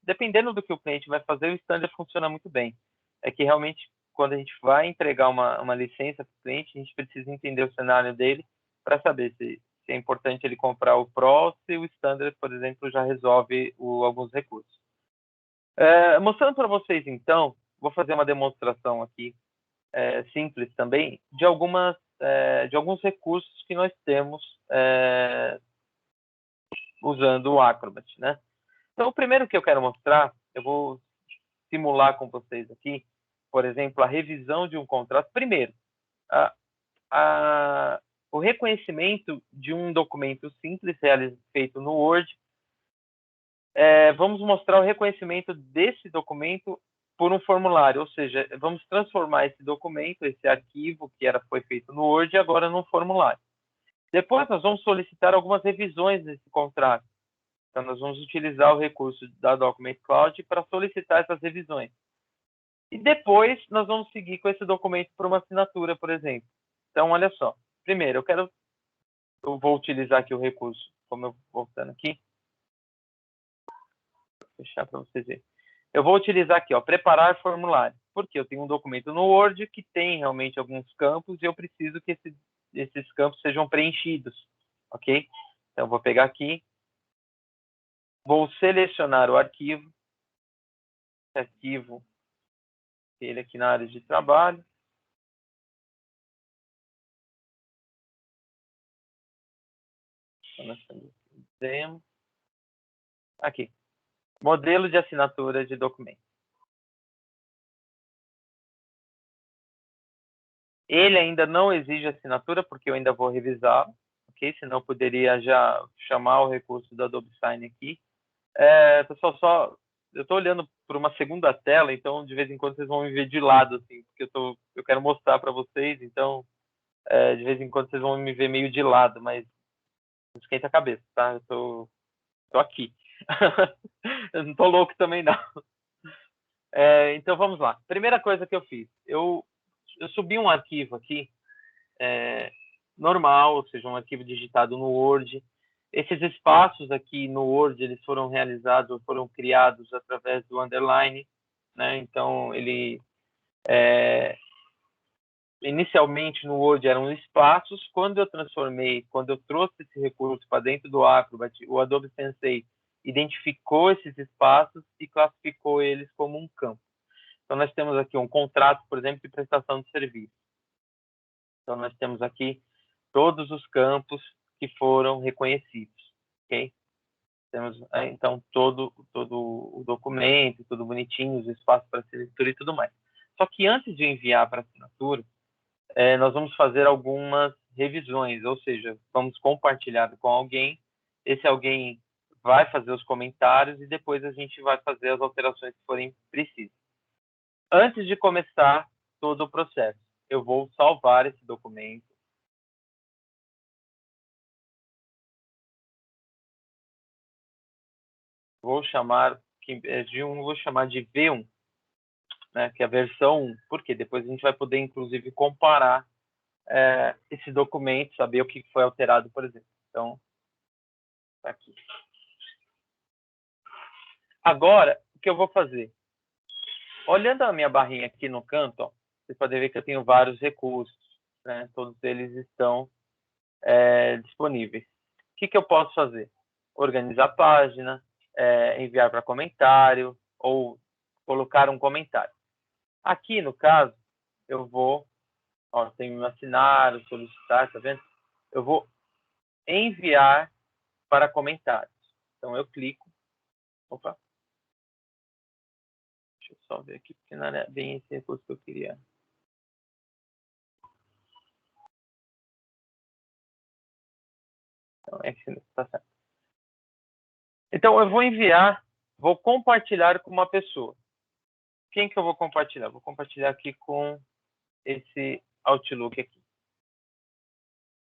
dependendo do que o cliente vai fazer, o Standard funciona muito bem. É que realmente, quando a gente vai entregar uma licença para o cliente, a gente precisa entender o cenário dele para saber se é importante ele comprar o Pro, se o Standard, por exemplo, já resolve alguns recursos. Mostrando para vocês, então, vou fazer uma demonstração aqui, simples também, de alguns recursos que nós temos usando o Acrobat, né? Então, o primeiro que eu quero mostrar, eu vou simular com vocês aqui, por exemplo, a revisão de um contrato. Primeiro, o reconhecimento de um documento simples feito no Word. Vamos mostrar o reconhecimento desse documento por um formulário, ou seja, vamos transformar esse documento, esse arquivo que foi feito no Word, agora num formulário. Depois, nós vamos solicitar algumas revisões desse contrato. Então, nós vamos utilizar o recurso da Document Cloud para solicitar essas revisões. E depois, nós vamos seguir com esse documento para uma assinatura, por exemplo. Então, olha só. Primeiro, eu vou utilizar aqui o recurso, como eu voltando aqui. Vou fechar para vocês verem. Eu vou utilizar aqui, preparar formulário. Porque eu tenho um documento no Word que tem realmente alguns campos e eu preciso que esses campos sejam preenchidos, ok? Então, eu vou pegar aqui, vou selecionar o arquivo, ele aqui na área de trabalho. Aqui, modelo de assinatura de documento. Ele ainda não exige assinatura, porque eu ainda vou revisar, ok? Senão eu poderia já chamar o recurso da Adobe Sign aqui. Pessoal, eu estou olhando para uma segunda tela, então de vez em quando vocês vão me ver de lado, assim, porque eu quero mostrar para vocês, então de vez em quando vocês vão me ver meio de lado, mas não esquenta a cabeça, tá? Eu tô aqui. Eu não estou louco também, não. Então vamos lá. Primeira coisa que eu fiz, eu subi um arquivo aqui normal, ou seja, um arquivo digitado no Word. Esses espaços aqui no Word, eles foram realizados, foram criados através do underline, né? Então, inicialmente no Word eram espaços. Quando eu trouxe esse recurso para dentro do Acrobat, o Adobe Sensei identificou esses espaços e classificou eles como um campo. Então, nós temos aqui um contrato, por exemplo, de prestação de serviço. Então, nós temos aqui todos os campos que foram reconhecidos, ok? Temos, então, todo o documento, tudo bonitinho, os espaços para assinatura e tudo mais. Só que antes de enviar para assinatura, nós vamos fazer algumas revisões, ou seja, vamos compartilhar com alguém, esse alguém vai fazer os comentários e depois a gente vai fazer as alterações que forem precisas. Antes de começar todo o processo, eu vou salvar esse documento. Vou chamar de V1, né, que é a versão 1, porque depois a gente vai poder, inclusive, comparar esse documento, saber o que foi alterado, por exemplo. Então, tá aqui. Agora, o que eu vou fazer? Olhando a minha barrinha aqui no canto, ó, vocês podem ver que eu tenho vários recursos, né? Todos eles estão disponíveis. O que eu posso fazer? Organizar a página, enviar para comentário ou colocar um comentário. Aqui, no caso, eu vou, tem o assinar, o solicitar, tá vendo? Eu vou enviar para comentários. Então, eu clico. Opa. Deixa eu só ver aqui, porque não era bem esse recurso que eu queria. Então, tá certo. Então, eu vou enviar, vou compartilhar com uma pessoa. Quem que eu vou compartilhar? Vou compartilhar aqui com esse Outlook aqui.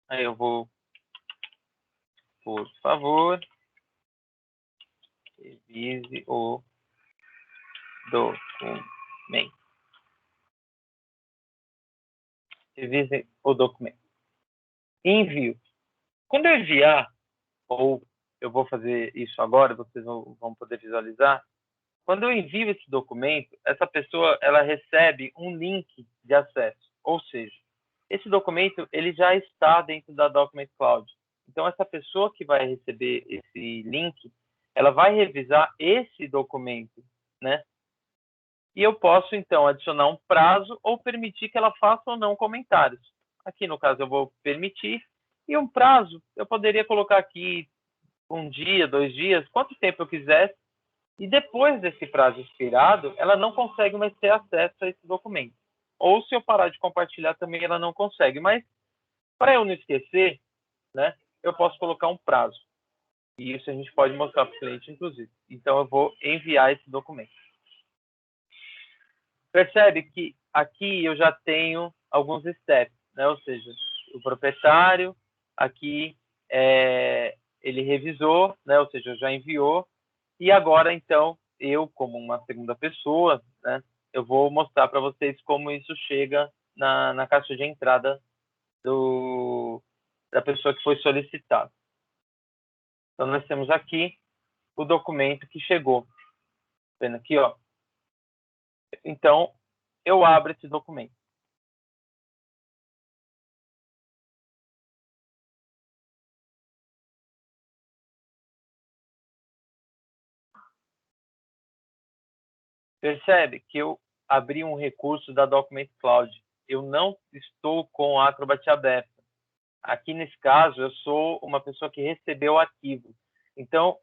Aí eu vou, por favor, revise o documento. Revise o documento. Envio. Quando eu enviar, ou eu vou fazer isso agora, vocês vão poder visualizar. Quando eu envio esse documento, essa pessoa ela recebe um link de acesso. Ou seja, esse documento ele já está dentro da Document Cloud. Então, essa pessoa que vai receber esse link, ela vai revisar esse documento, né? E eu posso, então, adicionar um prazo ou permitir que ela faça ou não comentários. Aqui, no caso, eu vou permitir. E um prazo, eu poderia colocar aqui 1 dia, 2 dias, quanto tempo eu quisesse. E depois desse prazo expirado, ela não consegue mais ter acesso a esse documento. Ou se eu parar de compartilhar também, ela não consegue. Mas, para eu não esquecer, né, eu posso colocar um prazo. E isso a gente pode mostrar para o cliente, inclusive. Então, eu vou enviar esse documento. Percebe que aqui eu já tenho alguns steps, né? Ou seja, o proprietário, aqui ele revisou, né? Ou seja, já enviou. E agora, então, eu, como uma segunda pessoa, né? Eu vou mostrar para vocês como isso chega na caixa de entrada da pessoa que foi solicitada. Então, nós temos aqui o documento que chegou. Vendo aqui, ó. Então, eu abro esse documento. Percebe que eu abri um recurso da Document Cloud. Eu não estou com o Acrobat aberto. Aqui, nesse caso, eu sou uma pessoa que recebeu o arquivo. Então,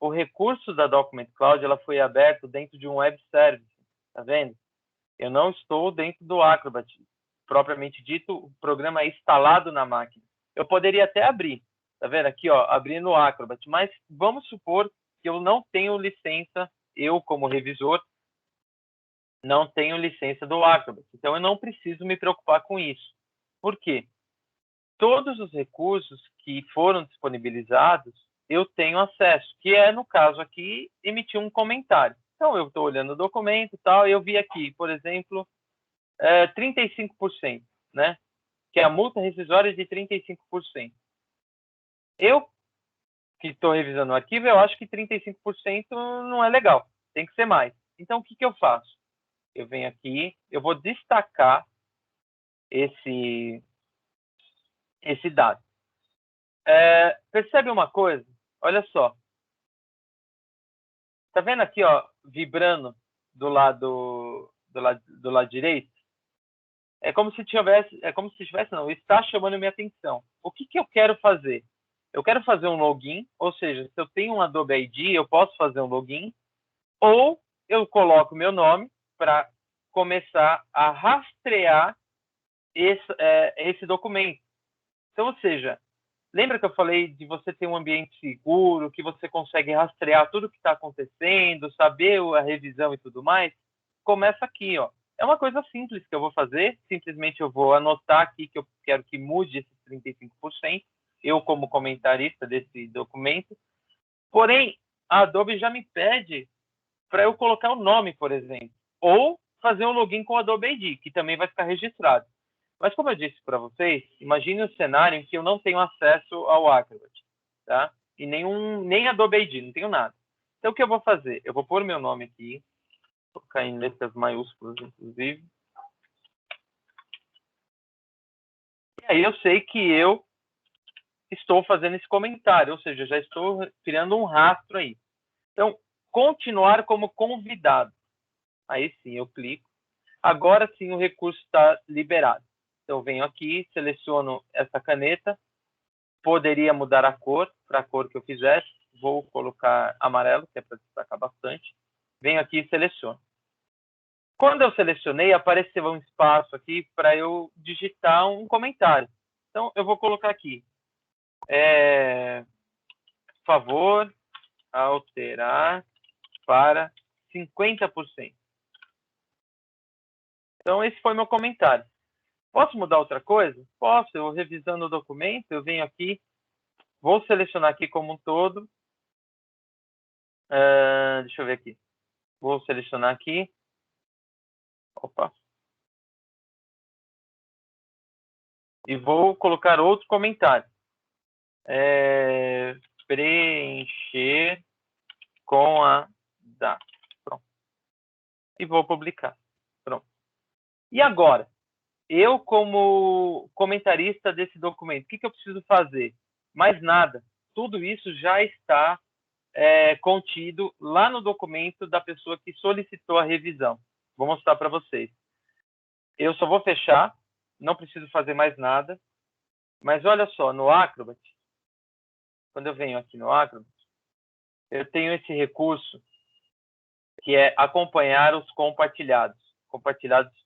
o recurso da Document Cloud ela foi aberto dentro de um web service. Tá vendo? Eu não estou dentro do Acrobat. Propriamente dito, o programa é instalado na máquina. Eu poderia até abrir. Tá vendo? Aqui, ó, abrir no Acrobat. Mas vamos supor que eu não tenho licença, eu como revisor, não tenho licença do Acrobat. Então, eu não preciso me preocupar com isso. Por quê? Todos os recursos que foram disponibilizados, eu tenho acesso, que é, no caso aqui, emitir um comentário. Então, eu estou olhando o documento e tal, e eu vi aqui, por exemplo, 35%, né? que a multa rescisória é de 35%. Eu, que estou revisando o arquivo, eu acho que 35% não é legal. Tem que ser mais. Então, o que eu faço? Eu venho aqui, eu vou destacar esse dado. Percebe uma coisa? Olha só. Tá vendo aqui, ó, vibrando do lado direito? É como se tivesse, não, está chamando minha atenção. O que eu quero fazer? Eu quero fazer um login, ou seja, se eu tenho um Adobe ID, eu posso fazer um login, ou eu coloco meu nome para começar a rastrear esse documento. Então, ou seja, lembra que eu falei de você ter um ambiente seguro, que você consegue rastrear tudo o que está acontecendo, saber a revisão e tudo mais? Começa aqui, ó. É uma coisa simples que eu vou fazer, simplesmente eu vou anotar aqui que eu quero que mude esses 35%, eu como comentarista desse documento. Porém, a Adobe já me pede para eu colocar o nome, por exemplo, ou fazer um login com o Adobe ID, que também vai ficar registrado. Mas como eu disse para vocês, imagine um cenário em que eu não tenho acesso ao Acrobat, tá? E nem Adobe ID, não tenho nada. Então, o que eu vou fazer? Eu vou pôr meu nome aqui, vou colocar em letras maiúsculas, inclusive. E aí eu sei que eu estou fazendo esse comentário, ou seja, já estou criando um rastro aí. Então, continuar como convidado. Aí sim, eu clico. Agora sim o recurso está liberado. Então, eu venho aqui, seleciono essa caneta, poderia mudar a cor para a cor que eu quisesse. Vou colocar amarelo, que é para destacar bastante. Venho aqui e seleciono. Quando eu selecionei, apareceu um espaço aqui para eu digitar um comentário. Então, eu vou colocar aqui. Favor alterar para 50%. Então, esse foi meu comentário. Posso mudar outra coisa? Posso. Eu revisando o documento, eu venho aqui, vou selecionar aqui como um todo. Deixa eu ver aqui. Vou selecionar aqui. Opa. E vou colocar outro comentário. Preencher com a data. Pronto. E vou publicar. Pronto. E agora? Eu, como comentarista desse documento, o que eu preciso fazer? Mais nada. Tudo isso já está contido lá no documento da pessoa que solicitou a revisão. Vou mostrar para vocês. Eu só vou fechar, não preciso fazer mais nada. Mas olha só, no Acrobat, quando eu venho aqui no Acrobat, eu tenho esse recurso que é acompanhar os compartilhados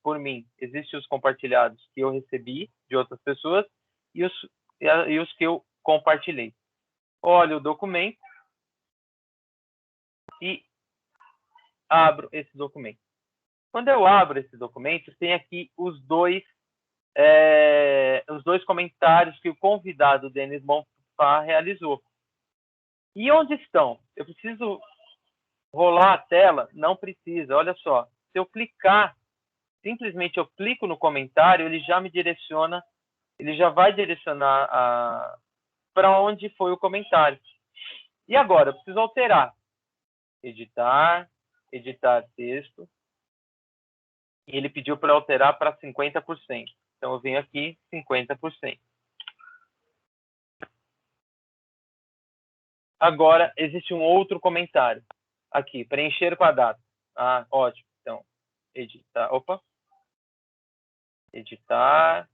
por mim. Existem os compartilhados que eu recebi de outras pessoas e os que eu compartilhei. Olho o documento e abro esse documento. Quando eu abro esse documento, tem aqui os dois comentários que o convidado Denis Bonfá realizou. E onde estão? Eu preciso rolar a tela? Não precisa. Olha só, se eu clicar, simplesmente eu clico no comentário, ele já me direciona, ele já vai direcionar para onde foi o comentário. E agora, eu preciso alterar. Editar texto. E ele pediu para alterar para 50%. Então, eu venho aqui, 50%. Agora, existe um outro comentário. Aqui, preencher com a data. Ah, ótimo. Então, editar. Opa. Editar.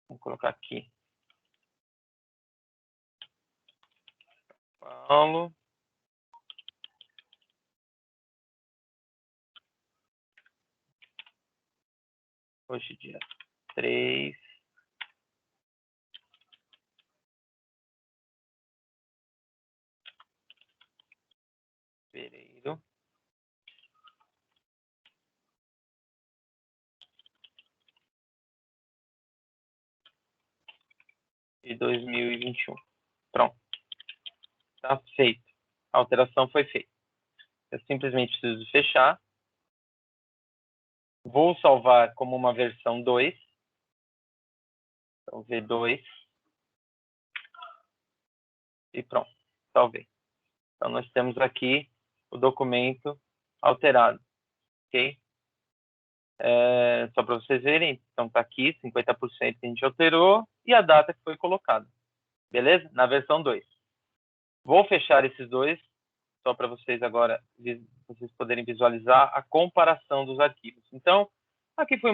Vou colocar aqui. Paulo. Hoje, dia 3. Fevereiro. De 2021. Pronto. Está feito. A alteração foi feita. Eu simplesmente preciso fechar. Vou salvar como uma versão 2. Então, V2. E pronto, salvei. Então, nós temos aqui o documento alterado, ok? Só para vocês verem, então está aqui, 50% que a gente alterou e a data que foi colocada, beleza? Na versão 2. Vou fechar esses dois, só para vocês agora, vocês poderem visualizar a comparação dos arquivos. Então, aqui foi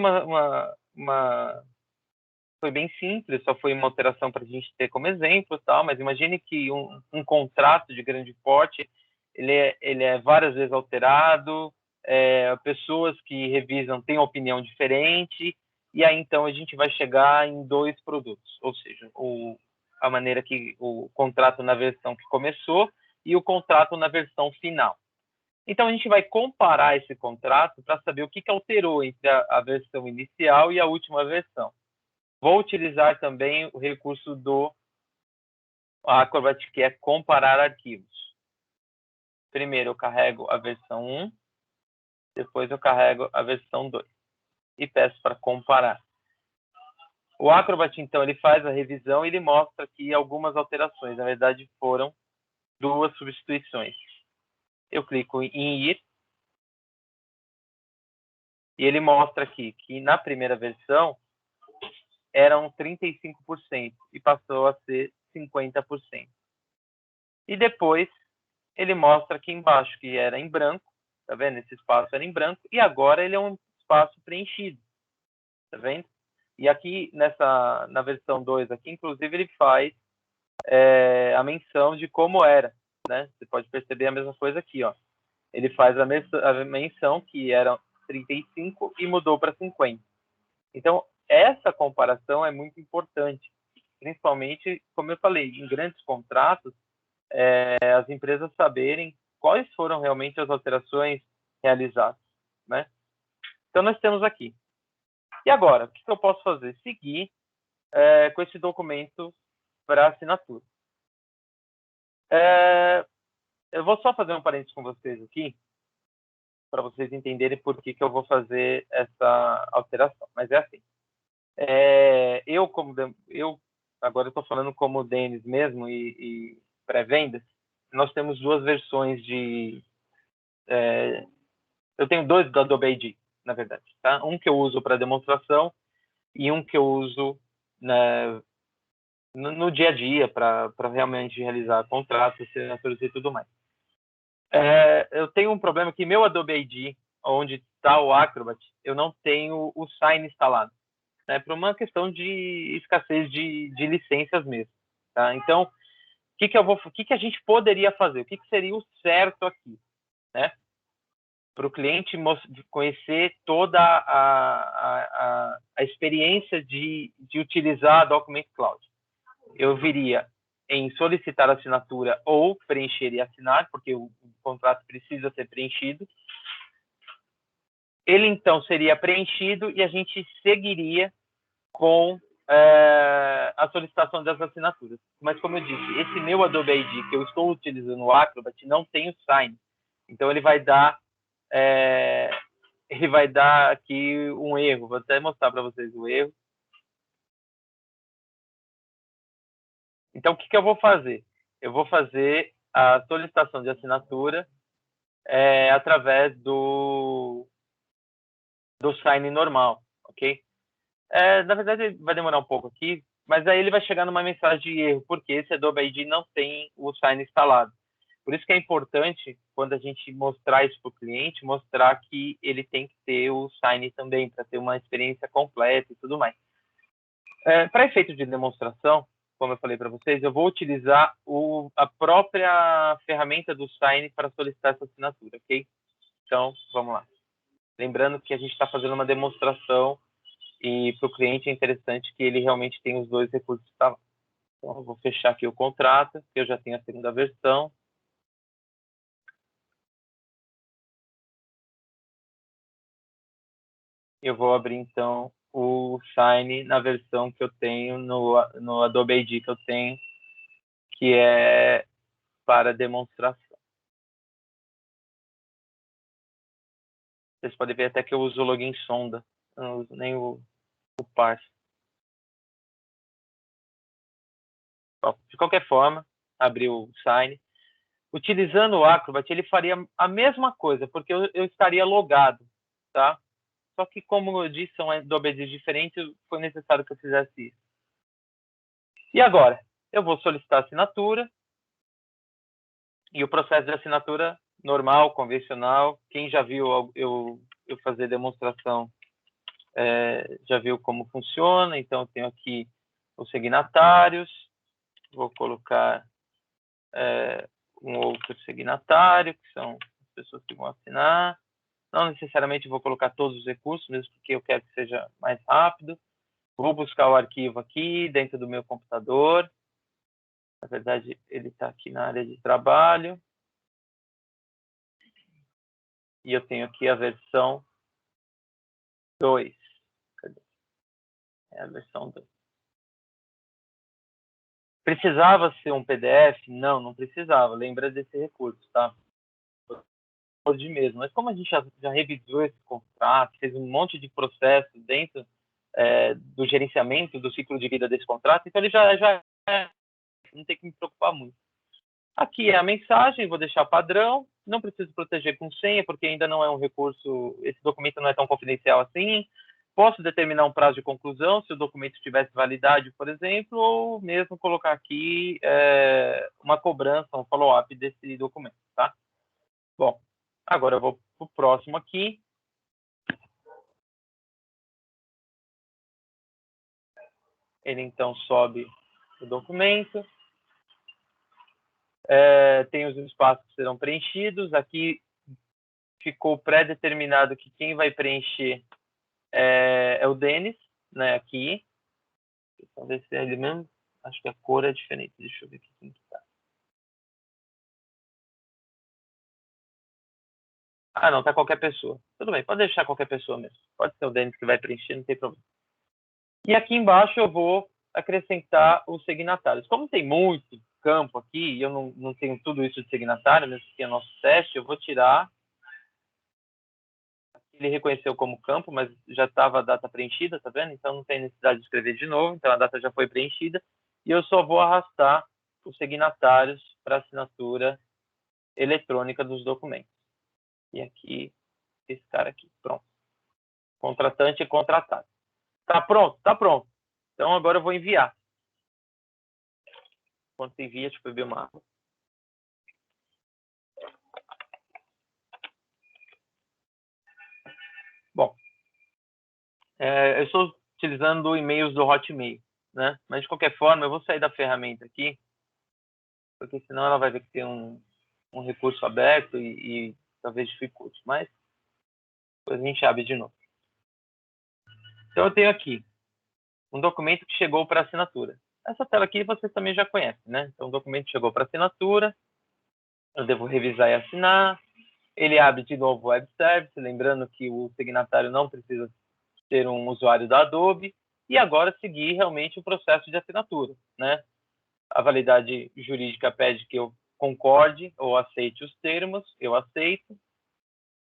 foi bem simples, só foi uma alteração para a gente ter como exemplo, tal, mas imagine que um contrato de grande porte, ele é várias vezes alterado, pessoas que revisam têm opinião diferente, e aí então a gente vai chegar em dois produtos, ou seja, a maneira que o contrato na versão que começou e o contrato na versão final. Então a gente vai comparar esse contrato para saber o que alterou entre a versão inicial e a última versão. Vou utilizar também o recurso do Acrobat, que é comparar arquivos. Primeiro eu carrego a versão 1, depois eu carrego a versão 2 e peço para comparar. O Acrobat, então, ele faz a revisão e ele mostra aqui algumas alterações. Na verdade, foram duas substituições. Eu clico em ir e ele mostra aqui que na primeira versão eram 35% e passou a ser 50%. E depois ele mostra aqui embaixo que era em branco, tá vendo? Esse espaço era em branco e agora ele é um espaço preenchido, tá vendo? E aqui na versão 2 aqui, inclusive ele faz a menção de como era, né? Você pode perceber a mesma coisa aqui, ó. Ele faz a menção que era 35 e mudou para 50. Então, essa comparação é muito importante, principalmente, como eu falei, em grandes contratos, as empresas saberem quais foram realmente as alterações realizadas, né? Então, nós temos aqui. E agora, o que eu posso fazer? Seguir com esse documento para assinatura. Eu vou só fazer um parênteses com vocês aqui, para vocês entenderem por que eu vou fazer essa alteração. Mas é assim. Eu agora estou falando como Denis mesmo e pré-vendas, nós temos duas versões de... eu tenho dois da Adobe ID, na verdade. Tá? Um que eu uso para demonstração e um que eu uso no dia a dia para realmente realizar contratos, assinaturas e tudo mais. Eu tenho um problema que meu Adobe ID, onde está o Acrobat, eu não tenho o Sign instalado, né, por uma questão de escassez de licenças mesmo. Tá? Então, o que a gente poderia fazer? O que seria o certo aqui? Né? Para o cliente conhecer toda a experiência de utilizar a Document Cloud. Eu viria em solicitar assinatura ou preencher e assinar, porque o contrato precisa ser preenchido. Ele, então, seria preenchido e a gente seguiria com a solicitação das assinaturas. Mas, como eu disse, esse meu Adobe ID que eu estou utilizando o Acrobat não tem o Sign. Então, ele vai dar aqui um erro. Vou até mostrar para vocês o erro. Então, o que eu vou fazer? Eu vou fazer a solicitação de assinatura através do Sign normal, ok? Na verdade, vai demorar um pouco aqui, mas aí ele vai chegar numa mensagem de erro, porque esse Adobe ID não tem o Sign instalado. Por isso que é importante, quando a gente mostrar isso para o cliente, mostrar que ele tem que ter o Sign também, para ter uma experiência completa e tudo mais. Para efeito de demonstração, como eu falei para vocês, eu vou utilizar a própria ferramenta do Sign para solicitar essa assinatura, ok? Então, vamos lá. Lembrando que a gente está fazendo uma demonstração e para o cliente é interessante que ele realmente tenha os dois recursos instalados. Então, eu vou fechar aqui o contrato, que eu já tenho a segunda versão. Eu vou abrir, então, o Sign na versão que eu tenho no Adobe ID que eu tenho, que é para demonstração. Vocês podem ver até que eu uso o login sonda, eu não uso nem o parse. De qualquer forma, abrir o Sign. Utilizando o Acrobat, ele faria a mesma coisa, porque eu estaria logado, tá? Só que, como eu disse, são obediências diferentes, foi necessário que eu fizesse isso. E agora? Eu vou solicitar assinatura. E o processo de assinatura normal, convencional. Quem já viu eu fazer demonstração já viu como funciona. Então, eu tenho aqui os signatários. Vou colocar um outro signatário, que são as pessoas que vão assinar. Não necessariamente vou colocar todos os recursos, mesmo porque eu quero que seja mais rápido. Vou buscar o arquivo aqui dentro do meu computador. Na verdade, ele está aqui na área de trabalho. E eu tenho aqui a versão 2. Cadê? É a versão 2. Precisava ser um PDF? Não, não precisava. Lembra desse recurso, tá? De mesmo. Mas como a gente já revisou esse contrato, fez um monte de processo dentro do gerenciamento do ciclo de vida desse contrato, então ele já não tem que me preocupar muito. Aqui é a mensagem, vou deixar padrão, não preciso proteger com senha, porque ainda não é um recurso, esse documento não é tão confidencial assim. Posso determinar um prazo de conclusão, se o documento tivesse validade, por exemplo, ou mesmo colocar aqui uma cobrança, um follow-up desse documento, tá? Bom, agora eu vou para o próximo aqui. Ele, então, sobe o documento. Tem os espaços que serão preenchidos. Aqui ficou pré-determinado que quem vai preencher é o Denis, né, aqui. Então, ver se é ele mesmo. Acho que a cor é diferente. Deixa eu ver aqui como que tá. Ah, não, tá qualquer pessoa. Tudo bem, pode deixar qualquer pessoa mesmo. Pode ser o Denis que vai preencher, não tem problema. E aqui embaixo eu vou acrescentar os signatários. Como tem muito campo aqui, e eu não tenho tudo isso de signatário, mesmo que é nosso teste, eu vou tirar. Ele reconheceu como campo, mas já estava a data preenchida, tá vendo? Então não tem necessidade de escrever de novo, então a data já foi preenchida. E eu só vou arrastar os signatários para assinatura eletrônica dos documentos. E aqui, esse cara aqui, pronto. Contratante e contratado. Tá pronto? Tá pronto. Então agora eu vou enviar. Quando você envia, deixa eu beber uma água. Bom, eu estou utilizando e-mails do Hotmail, né? Mas de qualquer forma, eu vou sair da ferramenta aqui, porque senão ela vai ver que tem um recurso aberto e talvez dificulte, mas depois a gente abre de novo. Então eu tenho aqui um documento que chegou para assinatura. Essa tela aqui vocês também já conhecem, né? Então o documento chegou para assinatura, eu devo revisar e assinar, ele abre de novo o web service, lembrando que o signatário não precisa ser um usuário da Adobe, e agora seguir realmente o processo de assinatura, né? A validade jurídica pede que eu concorde ou aceite os termos, eu aceito.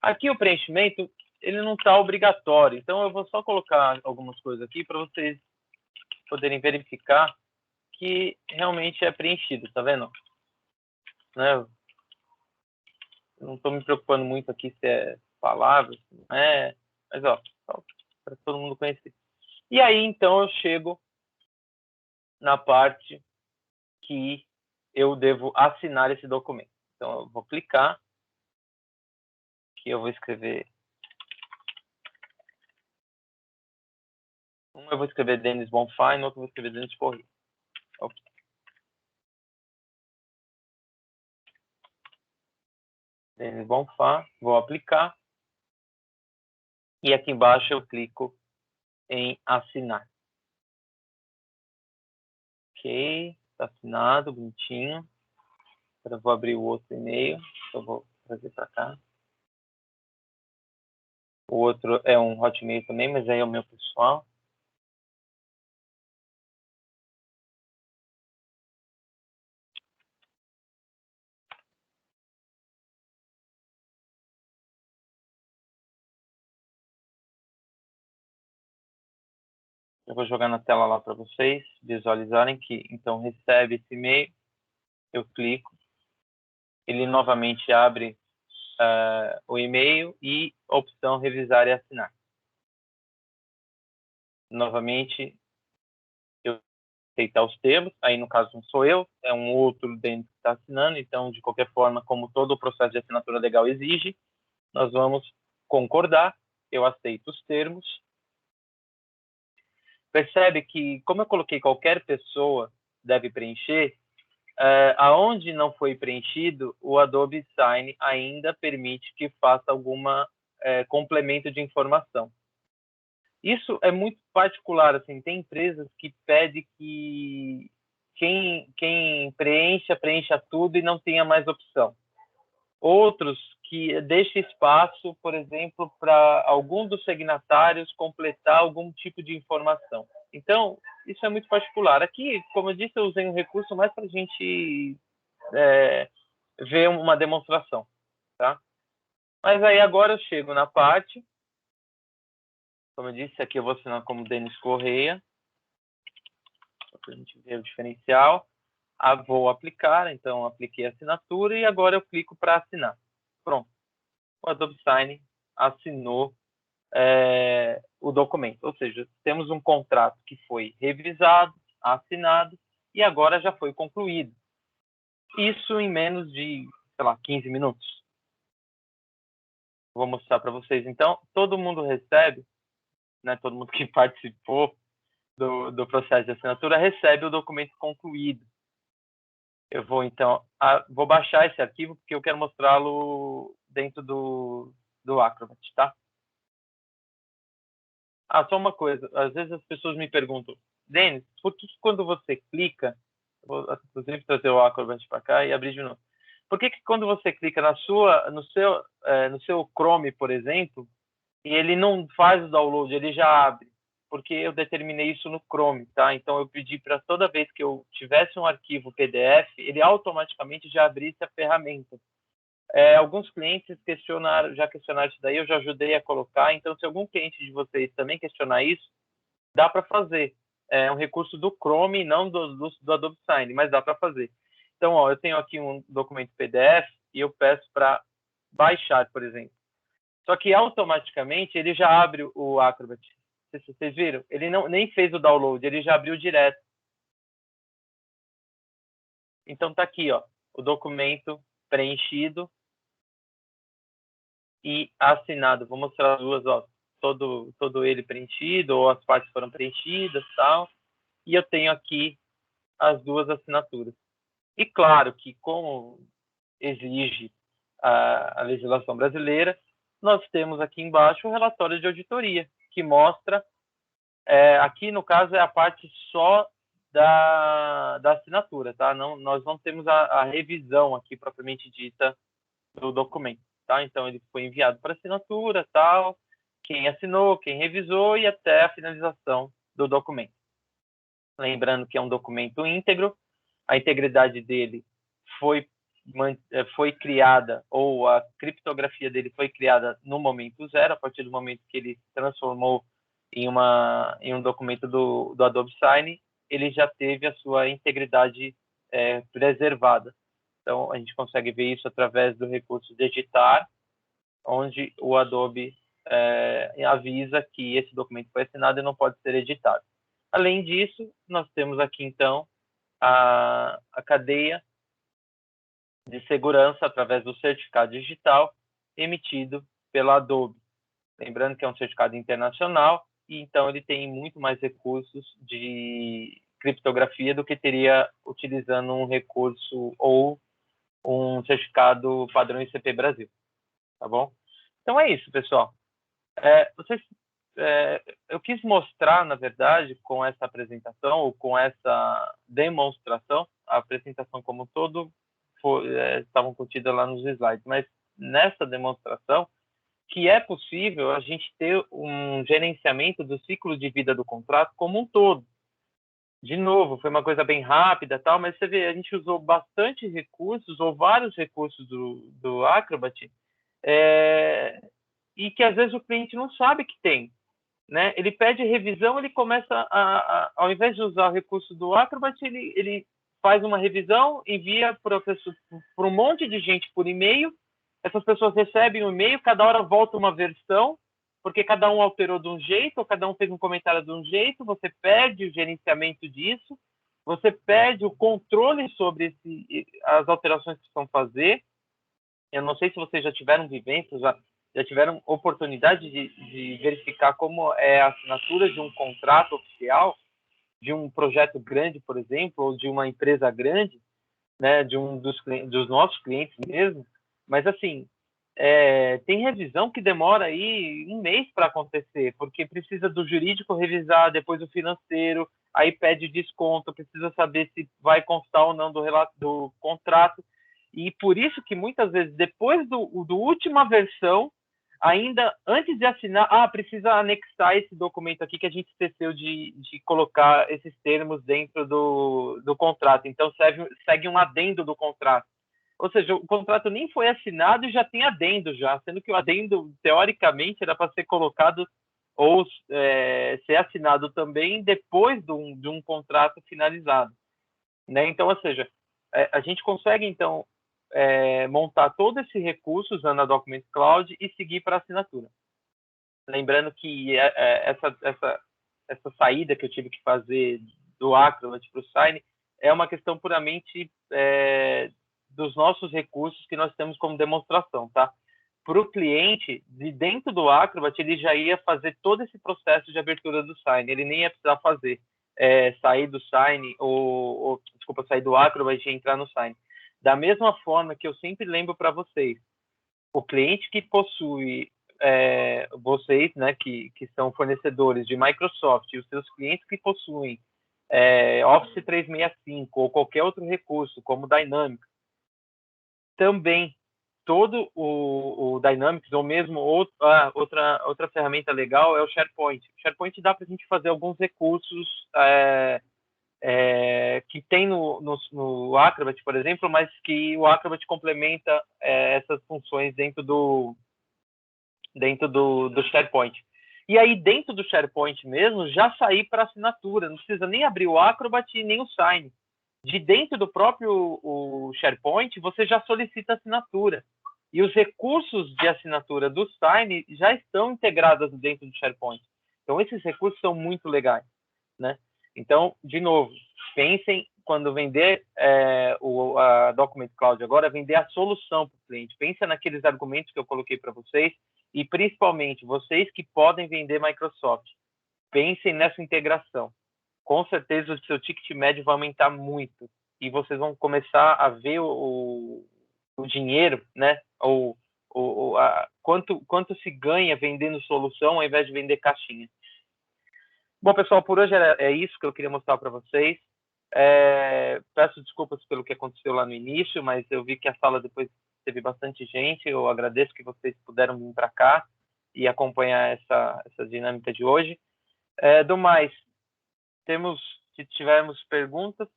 Aqui o preenchimento, ele não está obrigatório, então eu vou só colocar algumas coisas aqui para vocês poderem verificar que realmente é preenchido, tá vendo? Né? Eu não estou me preocupando muito aqui se é palavras, se não é, mas ó, para todo mundo conhecer. E aí, então, eu chego na parte que eu devo assinar esse documento. Então, eu vou clicar, que eu vou escrever. Eu vou escrever Denis Bonfim, no outro eu vou escrever Denis Corrêa. Okay. Denis Bonfim, vou aplicar. E aqui embaixo eu clico em assinar. Ok, está assinado, bonitinho. Agora eu vou abrir o outro e-mail, eu vou trazer para cá. O outro é um Hotmail também, mas aí é o meu pessoal. Eu vou jogar na tela lá para vocês visualizarem que, então, recebe esse e-mail, eu clico, ele novamente abre o e-mail e a opção revisar e assinar. Novamente, eu aceitar os termos, aí no caso não sou eu, é um outro dentro que está assinando, então, de qualquer forma, como todo o processo de assinatura legal exige, nós vamos concordar, eu aceito os termos. Percebe que, como eu coloquei qualquer pessoa deve preencher, aonde não foi preenchido, o Adobe Sign ainda permite que faça alguma complemento de informação. Isso é muito particular, assim, tem empresas que pedem que quem preencha tudo e não tenha mais opção. Outros que deixem espaço, por exemplo, para algum dos signatários completar algum tipo de informação. Então, isso é muito particular. Aqui, como eu disse, eu usei um recurso mais para a gente ver uma demonstração, tá? Mas aí agora eu chego na parte, como eu disse, aqui eu vou assinar como Denis Correia, só para a gente ver o diferencial. Vou aplicar, então apliquei a assinatura e agora eu clico para assinar. Pronto. O Adobe Sign assinou o documento. Ou seja, temos um contrato que foi revisado, assinado e agora já foi concluído. Isso em menos de, sei lá, 15 minutos. Vou mostrar para vocês. Então, todo mundo recebe, né, todo mundo que participou do processo de assinatura recebe o documento concluído. Eu vou, então, vou baixar esse arquivo porque eu quero mostrá-lo dentro do Acrobat, tá? Só uma coisa. Às vezes as pessoas me perguntam, Denis, por que quando você clica, vou inclusive trazer o Acrobat para cá e abrir de novo. Por que quando você clica no seu Chrome, por exemplo, e ele não faz o download, ele já abre? Porque eu determinei isso no Chrome, tá? Então eu pedi para toda vez que eu tivesse um arquivo PDF, ele automaticamente já abrisse a ferramenta. Alguns clientes já questionaram isso daí, eu já ajudei a colocar. Então, se algum cliente de vocês também questionar isso, dá para fazer. É um recurso do Chrome, não do Adobe Sign, mas dá para fazer. Então, ó, eu tenho aqui um documento PDF e eu peço para baixar, por exemplo. Só que automaticamente ele já abre o Acrobat. Vocês viram? Ele nem fez o download, ele já abriu direto. Então tá aqui, ó, o documento preenchido e assinado. Vou mostrar as duas, ó, todo ele preenchido, ou as partes foram preenchidas, tal. E eu tenho aqui as duas assinaturas. E claro que, como exige a legislação brasileira, nós temos aqui embaixo o relatório de auditoria, que mostra, aqui no caso é a parte só da assinatura, tá? Nós não temos a revisão aqui propriamente dita do documento, tá? Então ele foi enviado para assinatura, tal, quem assinou, quem revisou e até a finalização do documento. Lembrando que é um documento íntegro, a integridade dele foi criada, ou a criptografia dele foi criada no momento zero, a partir do momento que ele se transformou em um documento do Adobe Sign, ele já teve a sua integridade preservada. Então, a gente consegue ver isso através do recurso de editar, onde o Adobe avisa que esse documento foi assinado e não pode ser editado. Além disso, nós temos aqui, então, a cadeia de segurança através do certificado digital emitido pela Adobe. Lembrando que é um certificado internacional e, então, ele tem muito mais recursos de criptografia do que teria utilizando um recurso ou um certificado padrão ICP Brasil. Tá bom? Então é isso, pessoal. Eu quis mostrar, na verdade, com essa apresentação ou com essa demonstração, a apresentação como um todo estavam contidas lá nos slides, mas nessa demonstração que é possível a gente ter um gerenciamento do ciclo de vida do contrato como um todo. De novo, foi uma coisa bem rápida, tal, mas você vê, a gente usou bastante recursos, ou vários recursos do Acrobat, e que às vezes o cliente não sabe que tem. né? Ele pede revisão, ele começa ao invés de usar o recurso do Acrobat, ele faz uma revisão, envia para um monte de gente por e-mail, essas pessoas recebem o e-mail, cada hora volta uma versão, porque cada um alterou de um jeito, ou cada um fez um comentário de um jeito, você perde o gerenciamento disso, você perde o controle sobre as alterações que precisam fazer. Eu não sei se vocês já tiveram vivências, já tiveram oportunidade de verificar como é a assinatura de um contrato oficial, de um projeto grande, por exemplo, ou de uma empresa grande, né, de um dos nossos clientes mesmo. Mas, assim, tem revisão que demora aí um mês para acontecer, porque precisa do jurídico revisar, depois o financeiro, aí pede desconto, precisa saber se vai constar ou não do contrato. E por isso que muitas vezes, depois do última versão, ainda antes de assinar, precisa anexar esse documento aqui que a gente esqueceu de colocar esses termos dentro do contrato. Então, segue um adendo do contrato. Ou seja, o contrato nem foi assinado e já tem adendo já, sendo que o adendo, teoricamente, era para ser colocado ou ser assinado também depois de um contrato finalizado, né? Então, ou seja, a gente consegue, então, montar todo esse recurso usando a Document Cloud e seguir para a assinatura. Lembrando que essa saída que eu tive que fazer do Acrobat para o Sign é uma questão puramente dos nossos recursos que nós temos como demonstração, tá? Para o cliente, de dentro do Acrobat, ele já ia fazer todo esse processo de abertura do Sign, ele nem ia precisar fazer sair do Sign, desculpa, sair do Acrobat e entrar no Sign. Da mesma forma que eu sempre lembro para vocês, o cliente que possui vocês, né, que são fornecedores de Microsoft, e os seus clientes que possuem Office 365 ou qualquer outro recurso, como Dynamics, também todo o Dynamics, ou mesmo outra ferramenta legal é o SharePoint. O SharePoint dá para a gente fazer alguns recursos que tem no Acrobat, por exemplo, mas que o Acrobat complementa essas funções dentro do SharePoint. E aí, dentro do SharePoint mesmo, já sair para assinatura. Não precisa nem abrir o Acrobat e nem o Sign. De dentro do próprio o SharePoint, você já solicita assinatura. E os recursos de assinatura do Sign já estão integrados dentro do SharePoint. Então, esses recursos são muito legais, né? Então, de novo, pensem quando vender a Document Cloud agora, vender a solução para o cliente. Pensa naqueles argumentos que eu coloquei para vocês e, principalmente, vocês que podem vender Microsoft. Pensem nessa integração. Com certeza, o seu ticket médio vai aumentar muito e vocês vão começar a ver o dinheiro, né? Quanto se ganha vendendo solução ao invés de vender caixinha. Bom, pessoal, por hoje é isso que eu queria mostrar para vocês. Peço desculpas pelo que aconteceu lá no início, mas eu vi que a sala depois teve bastante gente. Eu agradeço que vocês puderam vir para cá e acompanhar essa dinâmica de hoje. Do mais, se tivermos perguntas,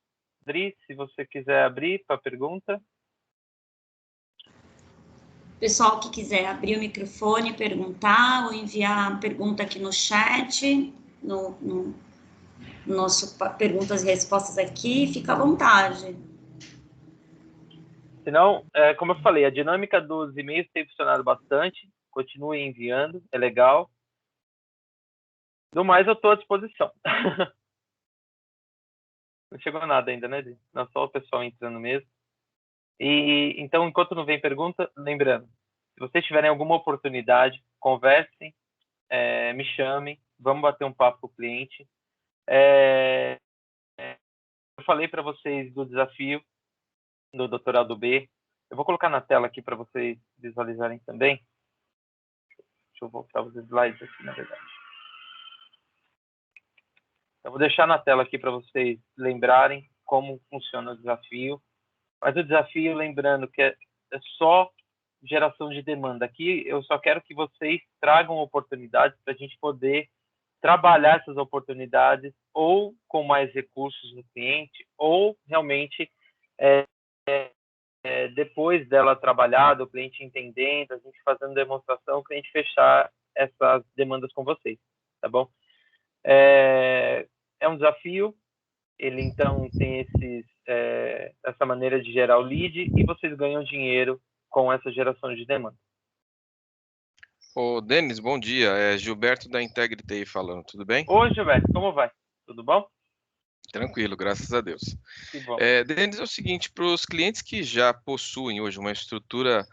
Dri, se você quiser abrir para pergunta. Pessoal que quiser abrir o microfone, perguntar ou enviar pergunta aqui no chat, no nosso perguntas e respostas aqui, fica à vontade. Se não, como eu falei, a dinâmica dos e-mails tem funcionado bastante. Continue enviando, é legal. Do mais, eu estou à disposição. Não chegou nada ainda, né, Dri? Não, só o pessoal entrando mesmo. E então, enquanto não vem pergunta, lembrando, se vocês tiverem alguma oportunidade, conversem, me chamem, vamos bater um papo com o cliente. Eu falei para vocês do desafio do Doutorado B. Eu vou colocar na tela aqui para vocês visualizarem também. Deixa eu voltar os slides aqui, na verdade. Eu vou deixar na tela aqui para vocês lembrarem como funciona o desafio. Mas o desafio, lembrando que é só geração de demanda. Aqui eu só quero que vocês tragam oportunidades para a gente poder trabalhar essas oportunidades ou com mais recursos no cliente ou realmente depois dela trabalhada, o cliente entendendo, a gente fazendo demonstração, o cliente fechar essas demandas com vocês. tá bom? É um desafio, ele então tem essa maneira de gerar o lead e vocês ganham dinheiro com essa geração de demanda. Ô, Denis, bom dia. É Gilberto da Integrity aí falando, tudo bem? Oi, Gilberto, como vai? Tudo bom? Tranquilo, graças a Deus. Que bom. Denis, é o seguinte, para os clientes que já possuem hoje uma estrutura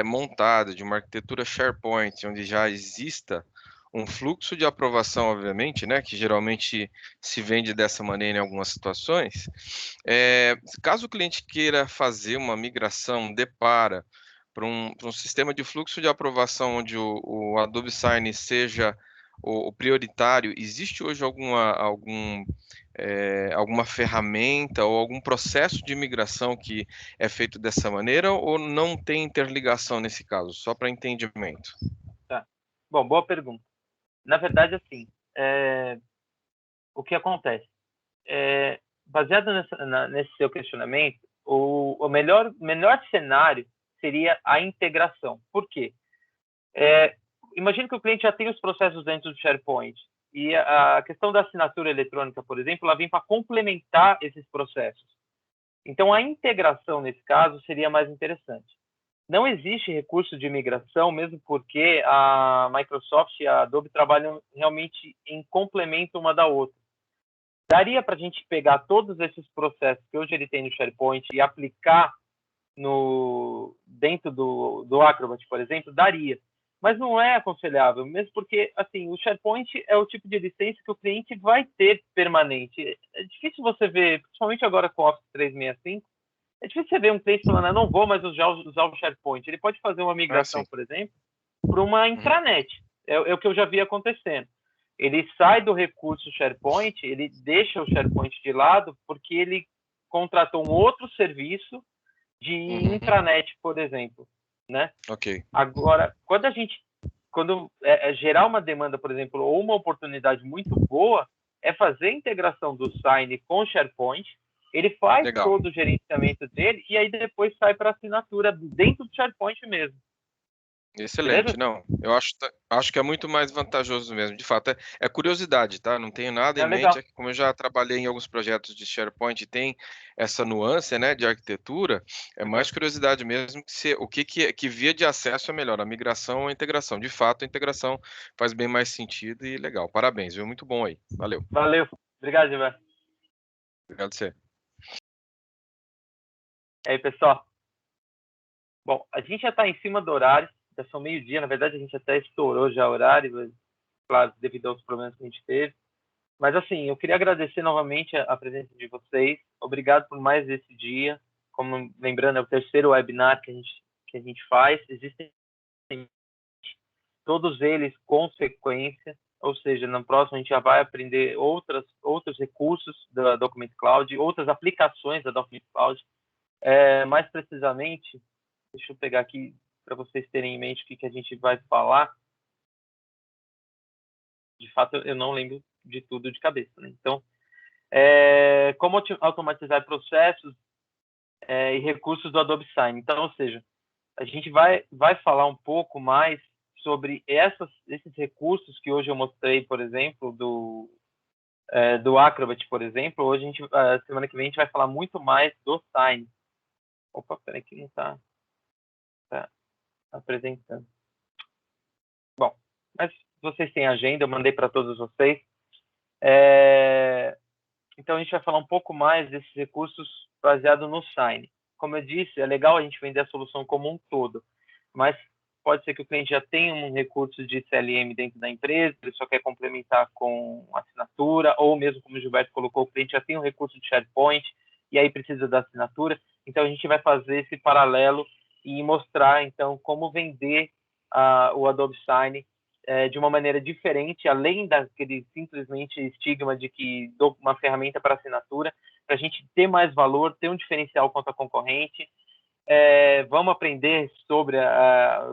montada de uma arquitetura SharePoint, onde já exista um fluxo de aprovação, obviamente, né, que geralmente se vende dessa maneira em algumas situações, caso o cliente queira fazer uma migração para um sistema de fluxo de aprovação onde o Adobe Sign seja o prioritário, existe hoje alguma ferramenta ou algum processo de migração que é feito dessa maneira ou não tem interligação nesse caso? Só para entendimento. Tá. Bom, boa pergunta. Na verdade, assim, o que acontece? Baseado nesse seu questionamento, o melhor cenário seria a integração. Por quê? Imagine que o cliente já tem os processos dentro do SharePoint e a questão da assinatura eletrônica, por exemplo, ela vem para complementar esses processos. Então, a integração, nesse caso, seria mais interessante. Não existe recurso de migração, mesmo porque a Microsoft e a Adobe trabalham realmente em complemento uma da outra. Daria para a gente pegar todos esses processos que hoje ele tem no SharePoint e aplicar dentro do Acrobat, por exemplo? Daria. Mas não é aconselhável, mesmo porque assim, o SharePoint é o tipo de licença que o cliente vai ter permanente. É difícil você ver, principalmente agora com o Office 365, é difícil você ver um cliente falando, não vou mais usar o SharePoint. Ele pode fazer uma migração, por exemplo, para uma intranet. É o que eu já vi acontecendo. Ele sai do recurso SharePoint, ele deixa o SharePoint de lado, porque ele contratou um outro serviço de intranet, por exemplo, né? Ok. Agora, quando gerar uma demanda, por exemplo, ou uma oportunidade muito boa, é fazer a integração do Sign com o SharePoint, ele faz todo o gerenciamento dele e aí depois sai para assinatura dentro do SharePoint mesmo. Excelente, não, eu acho que é muito mais vantajoso mesmo, de fato, é curiosidade, tá, não tenho nada em mente, como eu já trabalhei em alguns projetos de SharePoint e tem essa nuance, né, de arquitetura, é mais curiosidade mesmo que via de acesso é melhor, a migração ou a integração, de fato a integração faz bem mais sentido e legal, parabéns, viu, muito bom aí, valeu. Valeu, obrigado, Gilberto. Obrigado a você. E aí, pessoal? Bom, a gente já está em cima do horário, já são meio-dia, na verdade a gente até estourou já o horário, mas, claro, devido aos problemas que a gente teve. Mas, assim, eu queria agradecer novamente a presença de vocês. Obrigado por mais esse dia. Como, lembrando, é o terceiro webinar que a gente faz. Existem todos eles com sequência, ou seja, no próximo a gente já vai aprender outros recursos da Document Cloud, outras aplicações da Document Cloud. Mais precisamente, deixa eu pegar aqui para vocês terem em mente o que a gente vai falar. De fato, eu não lembro de tudo de cabeça, né? Então, como automatizar processos e recursos do Adobe Sign. Então, ou seja, a gente vai falar um pouco mais sobre esses recursos que hoje eu mostrei, por exemplo, do Acrobat, por exemplo. Hoje semana que vem a gente vai falar muito mais do Sign. Opa, peraí que não está apresentando. Bom, mas vocês têm agenda, eu mandei para todos vocês. Então, a gente vai falar um pouco mais desses recursos baseado no Sign. Como eu disse, é legal a gente vender a solução como um todo, mas pode ser que o cliente já tenha um recurso de CLM dentro da empresa, ele só quer complementar com assinatura, ou mesmo, como o Gilberto colocou, o cliente já tem um recurso de SharePoint e aí precisa da assinatura. Então, a gente vai fazer esse paralelo e mostrar, então, como vender o Adobe Sign de uma maneira diferente, além daquele simplesmente estigma de que dou uma ferramenta para assinatura, para a gente ter mais valor, ter um diferencial contra a concorrente. Vamos aprender sobre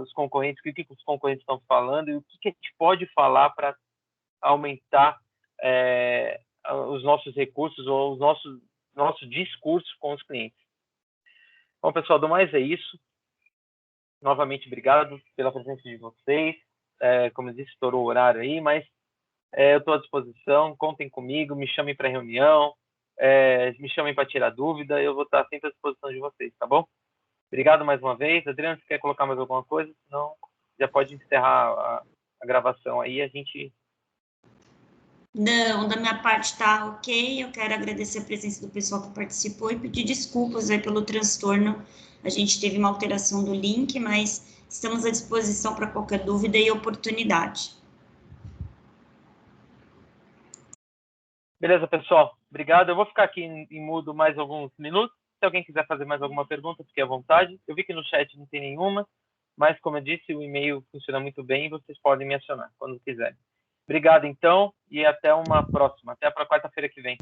os concorrentes, o que os concorrentes estão falando e o que a gente pode falar para aumentar os nossos recursos ou nosso discurso com os clientes. Bom, pessoal, do mais é isso. Novamente, obrigado pela presença de vocês. Como eu disse, estourou o horário aí, mas Eu estou à disposição, contem comigo, me chamem para reunião, me chamem para tirar dúvida, eu vou estar sempre à disposição de vocês, tá bom? Obrigado mais uma vez. Adriano, você quer colocar mais alguma coisa? Senão, já pode encerrar a gravação aí, a gente... Não, da minha parte está ok. Eu quero agradecer a presença do pessoal que participou e pedir desculpas aí pelo transtorno. A gente teve uma alteração do link, mas estamos à disposição para qualquer dúvida e oportunidade. Beleza, pessoal. Obrigado. Eu vou ficar aqui em mudo mais alguns minutos. Se alguém quiser fazer mais alguma pergunta, fique à vontade. Eu vi que no chat não tem nenhuma, mas, como eu disse, o e-mail funciona muito bem e vocês podem me acionar quando quiserem. Obrigado, então, e até uma próxima. Até para quarta-feira que vem.